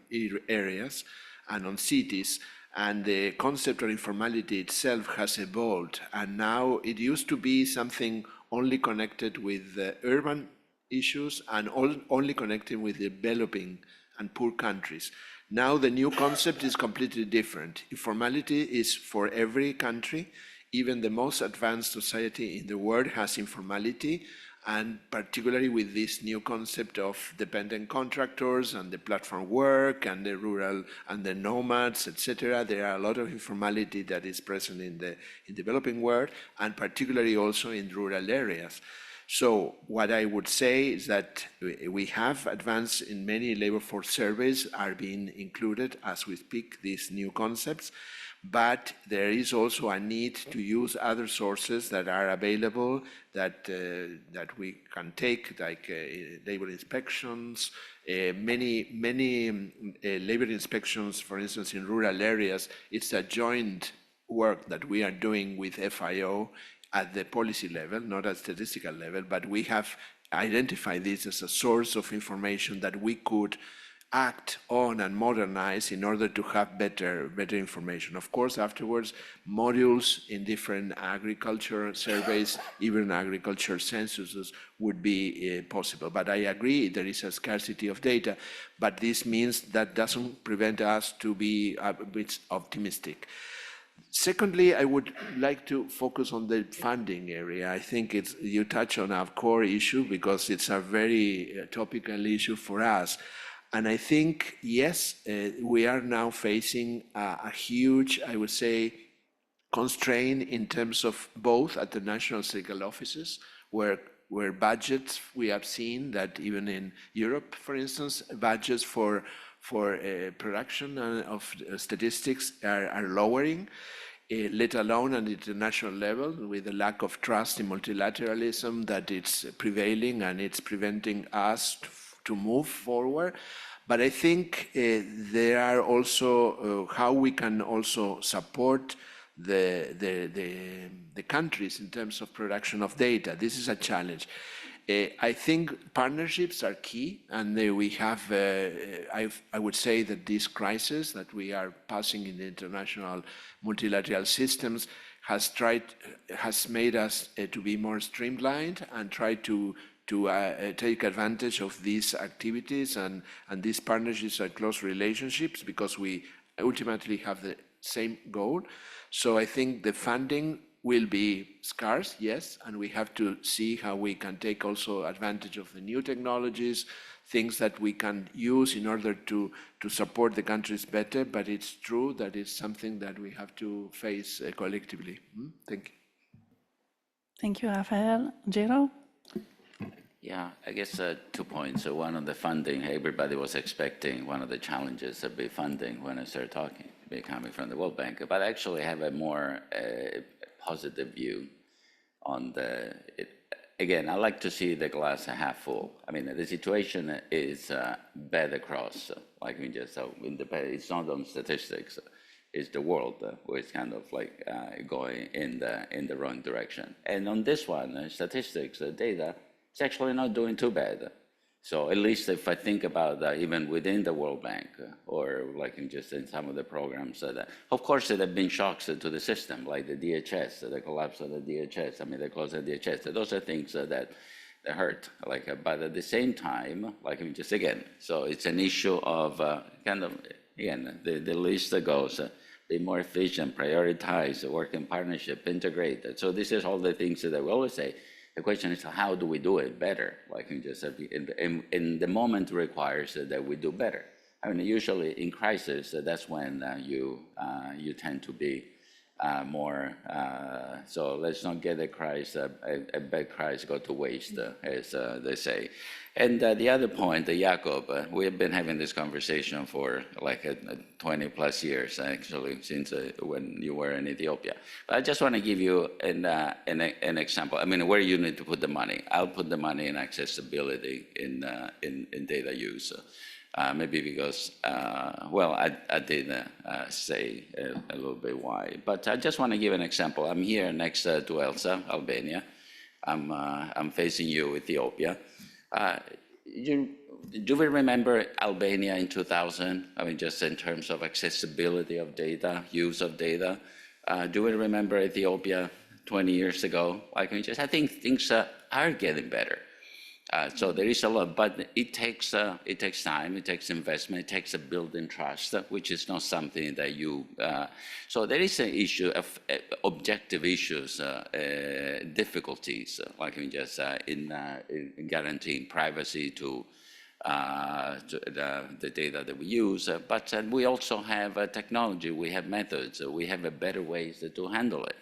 areas and on cities, and the concept of informality itself has evolved, and now it used to be something only connected with urban issues and only connected with developing and poor countries. Now the new concept is completely different. Informality is for every country. Even the most advanced society in the world has informality, and particularly with this new concept of dependent contractors and the platform work and the rural and the nomads, etc. There are a lot of informality that is present in the developing world, and particularly also in rural areas. So what I would say is that we have advanced in many labor force surveys are being included as we speak, these new concepts. But there is also a need to use other sources that are available that we can take, like labor inspections. Many labor inspections, for instance, in rural areas, it's a joint work that we are doing with FAO at the policy level, not at statistical level, but we have identified this as a source of information that we could act on and modernize in order to have better information. Of course, afterwards, modules in different agriculture surveys, even agriculture censuses would be possible. But I agree there is a scarcity of data, but this means that doesn't prevent us to be a bit optimistic. Secondly, I would like to focus on the funding area. I think you touch on our core issue because it's a very topical issue for us. And I think, yes, we are now facing a huge, I would say, constraint in terms of both at the national statistical offices, where budgets, we have seen that even in Europe, for instance, budgets for production of statistics are lowering, let alone at the international level, with the lack of trust in multilateralism that it's prevailing and it's preventing us to move forward. But I think there are also how we can also support the countries in terms of production of data. This is a challenge. I think partnerships are key, and we have, I would say that this crisis that we are passing in the international multilateral systems has made us to be more streamlined and try to take advantage of these activities and these partnerships and close relationships, because we ultimately have the same goal. So I think the funding will be scarce, yes, and we have to see how we can take also advantage of the new technologies, things that we can use in order to support the countries better, but it's true that it's something that we have to face collectively. Thank you. Thank you, Rafael. Jero? Yeah, I guess 2 points. So one on the funding, everybody was expecting one of the challenges of big funding when I started talking, coming from the World Bank, but I actually have a more positive view on again, I like to see the glass half full. I mean, the situation is bad across, like we just saw, it's not on statistics. the world which is kind of like going in the wrong direction. And on this one, statistics, data, it's actually not doing too bad. So at least if I think about even within the World Bank or like just in some of the programs, of course there have been shocks to the system, like the DHS, the collapse of the DHS, I mean the close of the DHS. Those are things that hurt, but at the same time, just again, so it's an issue of kind of, again, the list that goes, be more efficient, prioritize, work in partnership, integrate. So this is all the things that we always say. The question is, how do we do it better? In the moment requires that we do better. I mean, usually in crisis, that's when you tend to be more, so let's not get a bad crisis go to waste, as they say. And the other point, Jakob, we have been having this conversation for like 20 plus years, actually, since when you were in Ethiopia. But I just want to give you an example. I mean, where you need to put the money. I'll put the money in accessibility, in data use. Maybe because, well, I did say a little bit why. But I just want to give an example. I'm here next to Elsa, Albania. I'm facing you, Ethiopia. Do we remember Albania in 2000? I mean, just in terms of accessibility of data, use of data. Do we remember Ethiopia 20 years ago? I think things are getting better. So there is a lot, but it takes time, it takes investment, it takes a building trust, which is not something that you. So there is an issue of objective issues, difficulties, in guaranteeing privacy to the data that we use. But we also have technology, we have methods, we have better ways to handle it.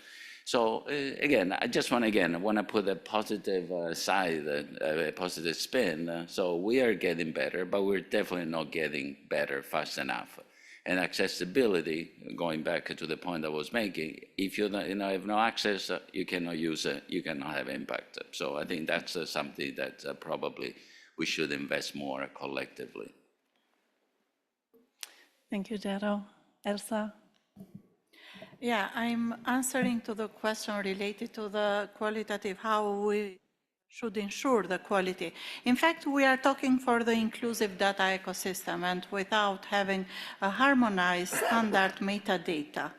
So again, I just want to put a positive side, a positive spin. So we are getting better, but we're definitely not getting better fast enough. And accessibility, going back to the point I was making, if you have no access, you cannot use it, you cannot have impact. So I think that's something that probably we should invest more collectively. Thank you, Gero. Elsa? Yeah, I'm answering to the question related to the qualitative, how we should ensure the quality. In fact, we are talking for the inclusive data ecosystem and without having a harmonized standard metadata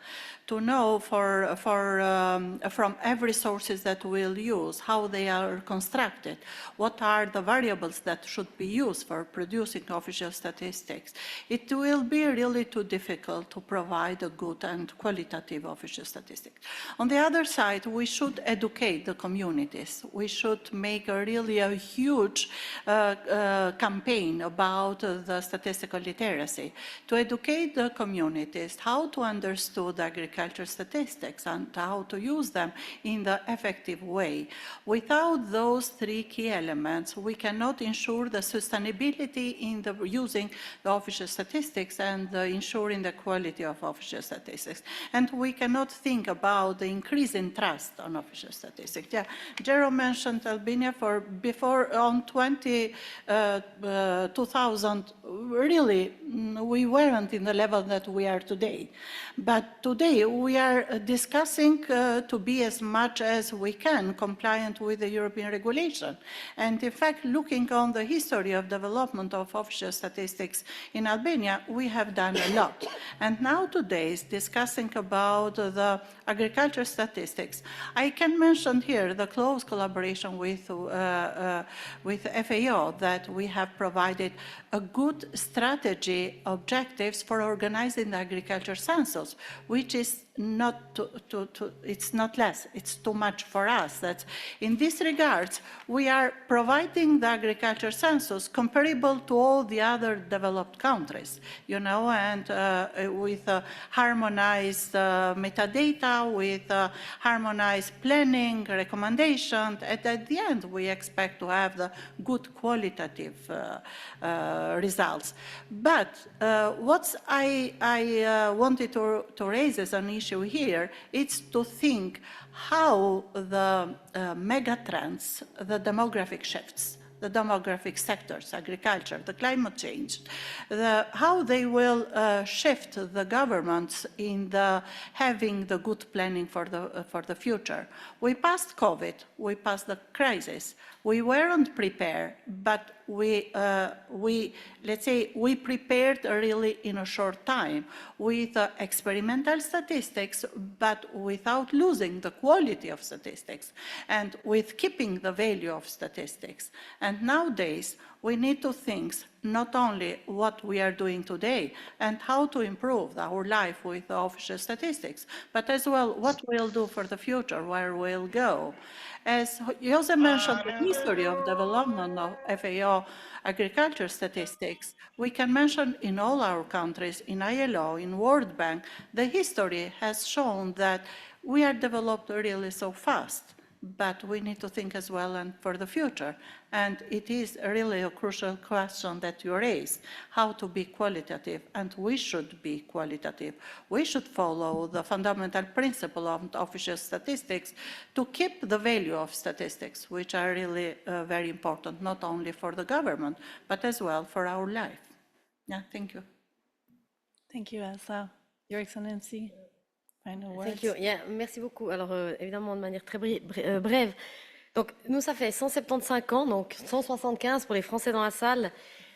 to know from every sources that we'll use, how they are constructed, what are the variables that should be used for producing official statistics. It will be really too difficult to provide a good and qualitative official statistics. On the other side, we should educate the communities. We should make a huge campaign about the statistical literacy to educate the communities how to understand agriculture statistics and how to use them in the effective way. Without those three key elements, we cannot ensure the sustainability in the using the official statistics and ensuring the quality of official statistics. And we cannot think about the increase in trust on official statistics. Yeah, Gero mentioned Albania before on 2000, really, we weren't in the level that we are today. But today, we are discussing to be as much as we can compliant with the European regulation. And in fact, looking on the history of development of official statistics in Albania, we have done a lot. And now today is discussing about the agriculture statistics. I can mention here the close collaboration with FAO that we have provided a good strategy objectives for organizing the agriculture census, which is it's not less, it's too much for us. That in this regard, we are providing the agriculture census comparable to all the other developed countries, and with harmonized metadata, with harmonized planning recommendations. And at the end, we expect to have the good qualitative results. But what I wanted to raise as an issue here, it's to think how the mega trends, the demographic shifts, the demographic sectors, agriculture, the climate change, how they will shift the governments in having the good planning for the future. We passed COVID, we passed the crisis. We weren't prepared, but let's say we prepared really in a short time with experimental statistics, but without losing the quality of statistics and with keeping the value of statistics. And nowadays, we need to think not only what we are doing today and how to improve our life with the official statistics, but as well what we'll do for the future, where we'll go. As Jose mentioned, the history of development of FAO agriculture statistics, we can mention in all our countries, in ILO, in World Bank, the history has shown that we are developed really so fast, but we need to think as well and for the future. And it is really a crucial question that you raised, how to be qualitative, and we should be qualitative. We should follow the fundamental principle of official statistics to keep the value of statistics, which are really very important, not only for the government, but as well for our life. Yeah, thank you. Thank you, Elsa. Your Excellency. Thank you. Yeah, merci beaucoup. Alors, évidemment, de manière très brève. Donc, nous, ça fait 175 ans, donc 175 pour les Français dans la salle,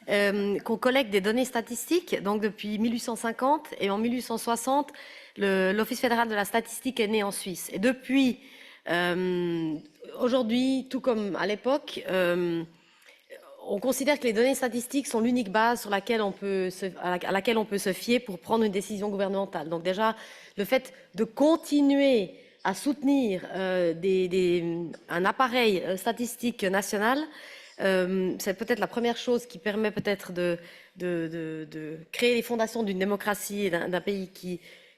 qu'on collecte des données statistiques, donc depuis 1850. Et en 1860, l'Office fédéral de la statistique est né en Suisse. Et depuis aujourd'hui, tout comme à l'époque, on considère que les données statistiques sont l'unique base sur laquelle à laquelle on peut se fier pour prendre une décision gouvernementale. Donc déjà, le fait de continuer à soutenir un appareil statistique national, c'est peut-être la première chose qui permet peut-être de créer les fondations d'une démocratie et d'un pays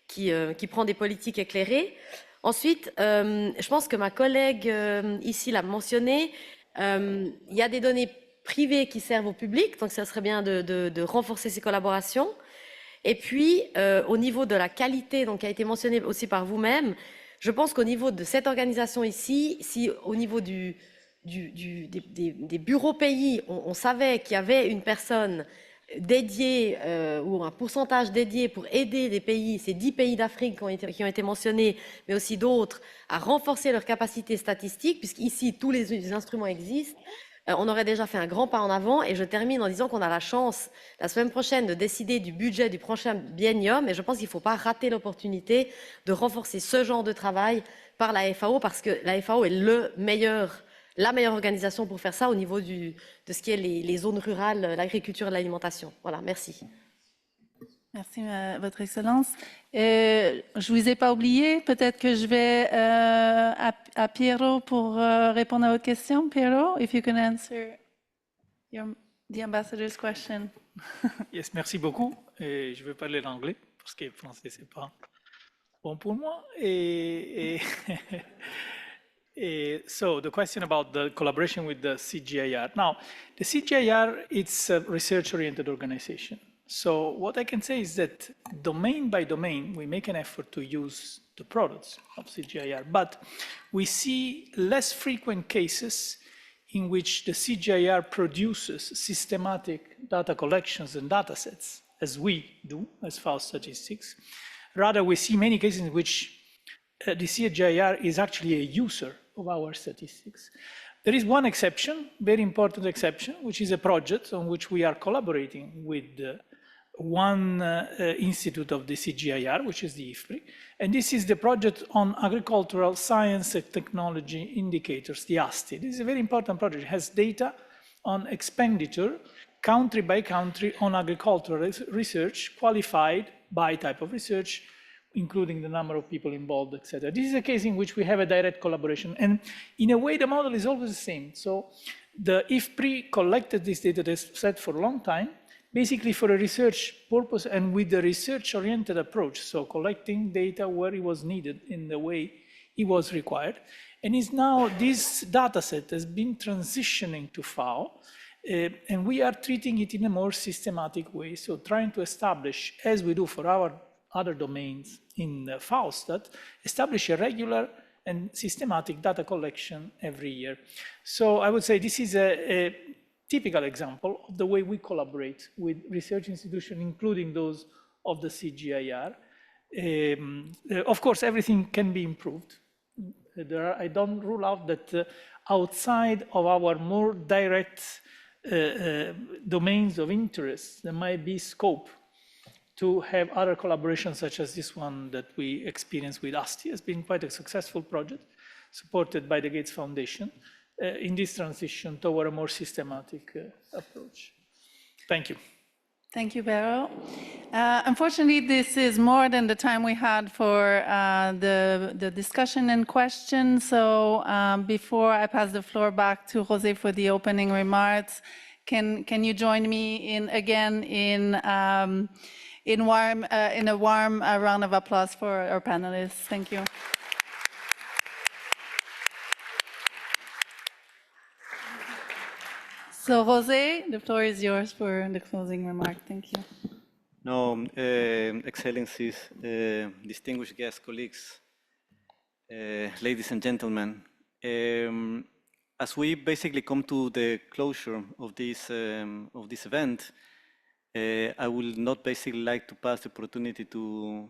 qui prend des politiques éclairées. Ensuite, je pense que ma collègue ici l'a mentionné, il y a des données privées qui servent au public, donc ça serait bien de renforcer ces collaborations. Et puis, au niveau de la qualité, donc qui a été mentionné aussi par vous-même, je pense qu'au niveau de cette organisation ici, si au niveau des bureaux pays, on savait qu'il y avait une personne dédiée ou un pourcentage dédié pour aider des pays, ces 10 pays d'Afrique qui ont été mentionnés, mais aussi d'autres, à renforcer leur capacité statistique, puisqu'ici, tous les instruments existent, on aurait déjà fait un grand pas en avant. Et je termine en disant qu'on a la chance, la semaine prochaine, de décider du budget du prochain biennium. Et je pense qu'il ne faut pas rater l'opportunité de renforcer ce genre de travail par la FAO, parce que la FAO est la meilleure organisation pour faire ça au niveau de ce qui est les zones rurales, l'agriculture et l'alimentation. Voilà, merci. Merci, Votre Excellence. Je ne vous ai pas oublié. Peut-être que je vais à Piero pour répondre à votre question. Piero, if you can answer the ambassador's question. Yes, merci beaucoup. Et je vais parler l'anglais parce que le français, ce n'est pas bon pour moi. So the question about the collaboration with the CGIAR. Now, the CGIAR, it's a research-oriented organization. So what I can say is that domain by domain, we make an effort to use the products of CGIAR, but we see less frequent cases in which the CGIAR produces systematic data collections and data sets, as we do, as FAO Statistics. Rather, we see many cases in which the CGIAR is actually a user of our statistics. There is one exception, very important exception, which is a project on which we are collaborating with one institute of the CGIAR, which is the IFPRI. And this is the project on agricultural science and technology indicators, the ASTI. This is a very important project. It has data on expenditure, country by country, on agricultural research, qualified by type of research, including the number of people involved, etc. This is a case in which we have a direct collaboration. And in a way, the model is always the same. So the IFPRI collected this data set for a long time, basically for a research purpose and with a research-oriented approach. So collecting data where it was needed in the way it was required. And is now, this data set has been transitioning to FAO, and we are treating it in a more systematic way. So trying to establish, as we do for our other domains in FAOStat, establish a regular and systematic data collection every year. So I would say this is a typical example of the way we collaborate with research institutions, including those of the CGIAR. Of course, everything can be improved. I don't rule out that outside of our more direct domains of interest, there might be scope to have other collaborations such as this one that we experienced with ASTI. It's been quite a successful project supported by the Gates Foundation in this transition toward a more systematic approach. Thank you. Thank you, Vero. Unfortunately, this is more than the time we had for the discussion and questions. So before I pass the floor back to Jose for the opening remarks, can you join me in a warm round of applause for our panelists? Thank you. So, Jose, the floor is yours for the closing remark. Thank you. No, Excellencies, distinguished guests, colleagues, ladies and gentlemen, as we basically come to the closure of this event, I would not basically like to pass the opportunity to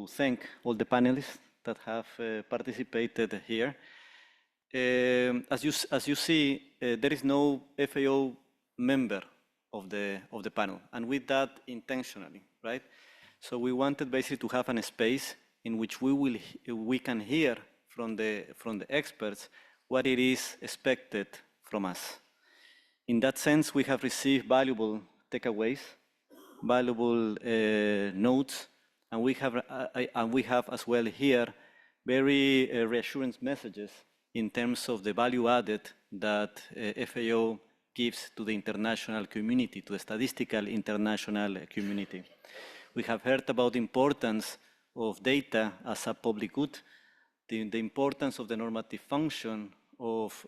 thank all the panelists that have participated here. As you see, there is no FAO member of the panel, and with that intentionally, right? So we wanted basically to have a space in which we can hear from the experts what it is expected from us. In that sense, we have received valuable takeaways, valuable notes, and we have as well here very reassurance messages in terms of the value added that FAO gives to the international community, to the statistical international community. We have heard about the importance of data as a public good, the importance of the normative function of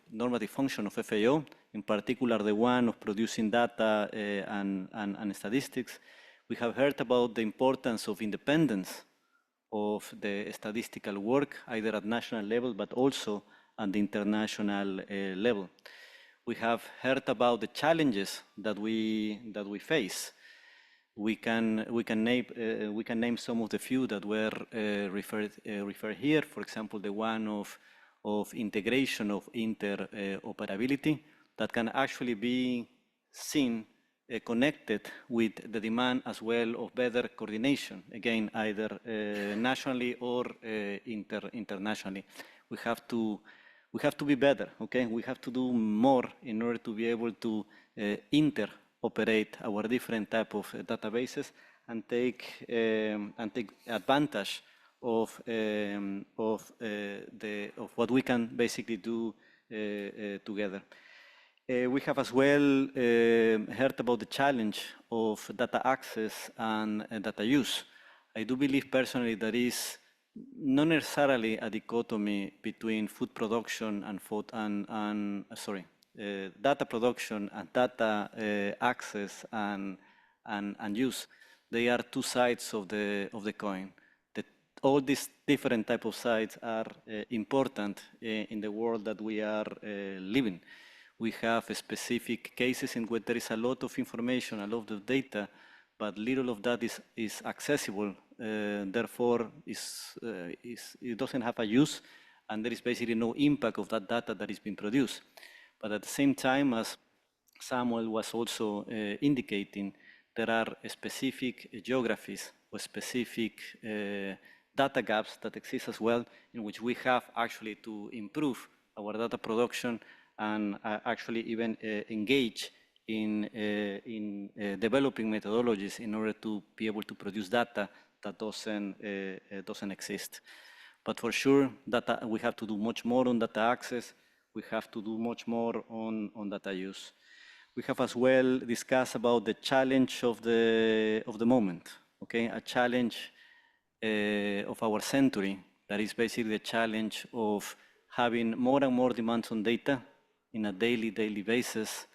FAO, in particular the one of producing data and statistics. We have heard about the importance of independence of the statistical work, either at national level, but also at the international level. We have heard about the challenges that we face. We can name some of the few that were referred here. For example, the one of integration of interoperability that can actually be seen connected with the demand as well of better coordination, again, either nationally or internationally. We have to be better, okay? We have to do more in order to be able to interoperate our different type of databases and take advantage of what we can basically do together. We have as well heard about the challenge of data access and data use. I do believe personally there is not necessarily a dichotomy between food production and data production and data access and use. They are two sides of the coin. All these different type of sides are important in the world that we are living. We have specific cases in which there is a lot of information, a lot of data, but little of that is accessible. Therefore, it doesn't have a use, and there is basically no impact of that data that is being produced. But at the same time, as Samuel was also indicating, there are specific geographies or specific data gaps that exist as well, in which we have actually to improve our data production and actually even engage in developing methodologies in order to be able to produce data that doesn't exist. But for sure, we have to do much more on data access. We have to do much more on data use. We have as well discussed about the challenge of the moment. Okay, a challenge of our century, that is basically the challenge of having more and more demands on data in a daily basis.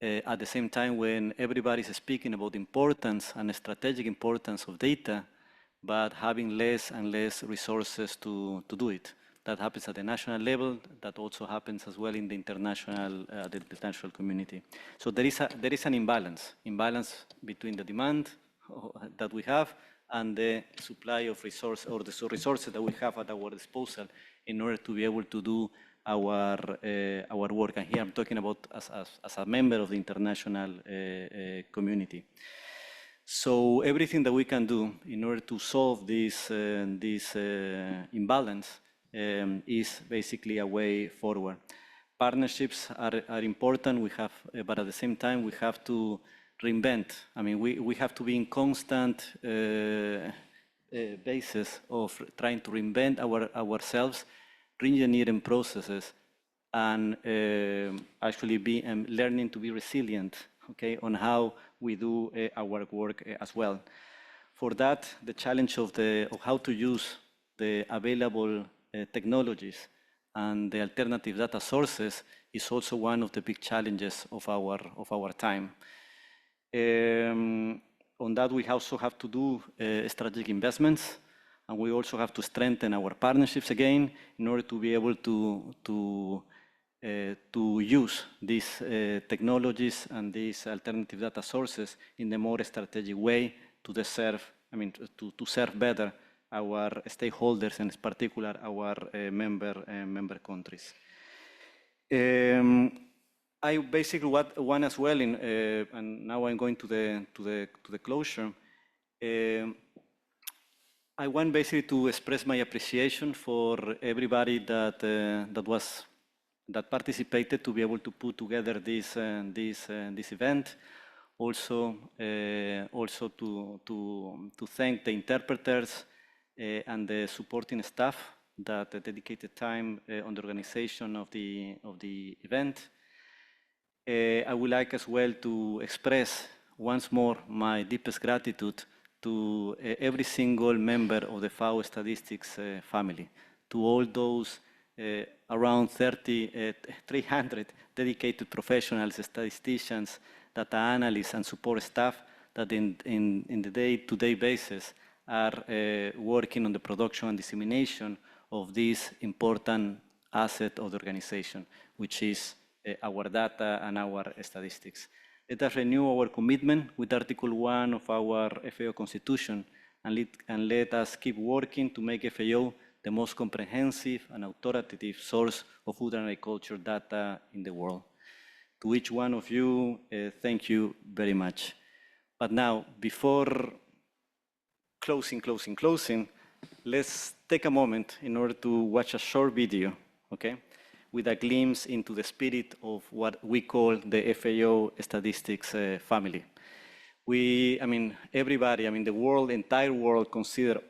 At the same time, when everybody is speaking about the importance and strategic importance of data, but having less and less resources to do it. that happens at the national level, that also happens as well in the international community. So there is an imbalance between the demand that we have and the supply of resources, or the resources that we have at our disposal in order to be able to do our work. And here I'm talking about as a member of the international community. So everything that we can do in order to solve this imbalance is basically a way forward. Partnerships are important. We have, but at the same time, we have to reinvent. I mean, we have to be in constant basis of trying to reinvent ourselves, re-engineering processes, and actually be learning to be resilient, okay, on how we do our work as well. For that, the challenge of how to use the available technologies and the alternative data sources is also one of the big challenges of our time. On that, we also have to do strategic investments, and we also have to strengthen our partnerships again in order to be able to use these technologies and these alternative data sources in a more strategic way to serve better our stakeholders, and in particular our member countries. I basically want as well, and now I'm going to the closure. I want basically to express my appreciation for everybody that participated to be able to put together this event. Also to thank the interpreters and the supporting staff that dedicated time on the organization of the event. I would like as well to express once more my deepest gratitude to every single member of the FAO Statistics family, to all those around 300 dedicated professionals, statisticians, data analysts, and support staff that in the day-to-day basis are working on the production and dissemination of this important asset of the organization, which is our data and our statistics. Let us renew our commitment with Article 1 of our FAO Constitution, and let us keep working to make FAO the most comprehensive and authoritative source of food and agriculture data in the world. To each one of you, thank you very much. But now, before closing, let's take a moment in order to watch a short video, okay, with a glimpse into the spirit of what we call the FAO Statistics family. Everybody, the entire world consider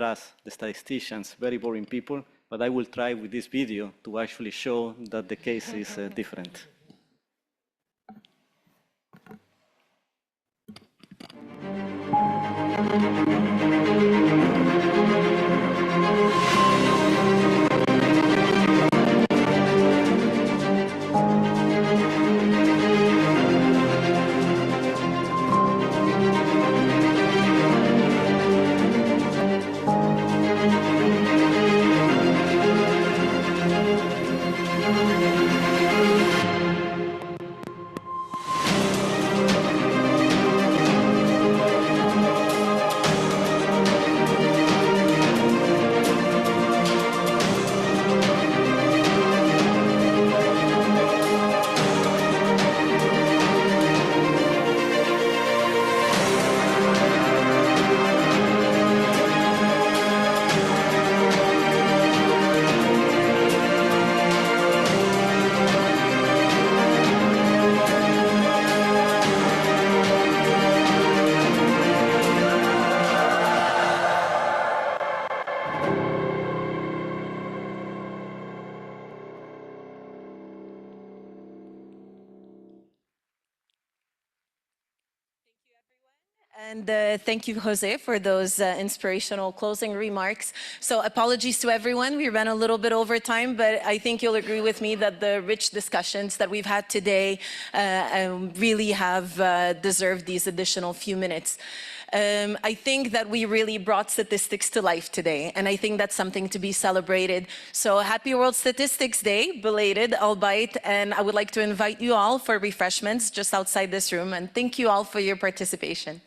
us, the statisticians, very boring people, but I will try with this video to actually show that the case is different. And thank you, Jose, for those inspirational closing remarks. So apologies to everyone. We ran a little bit over time, but I think you'll agree with me that the rich discussions that we've had today really have deserved these additional few minutes. I think that we really brought statistics to life today, and I think that's something to be celebrated. So happy World Statistics Day, belated, albeit, and I would like to invite you all for refreshments just outside this room, and thank you all for your participation.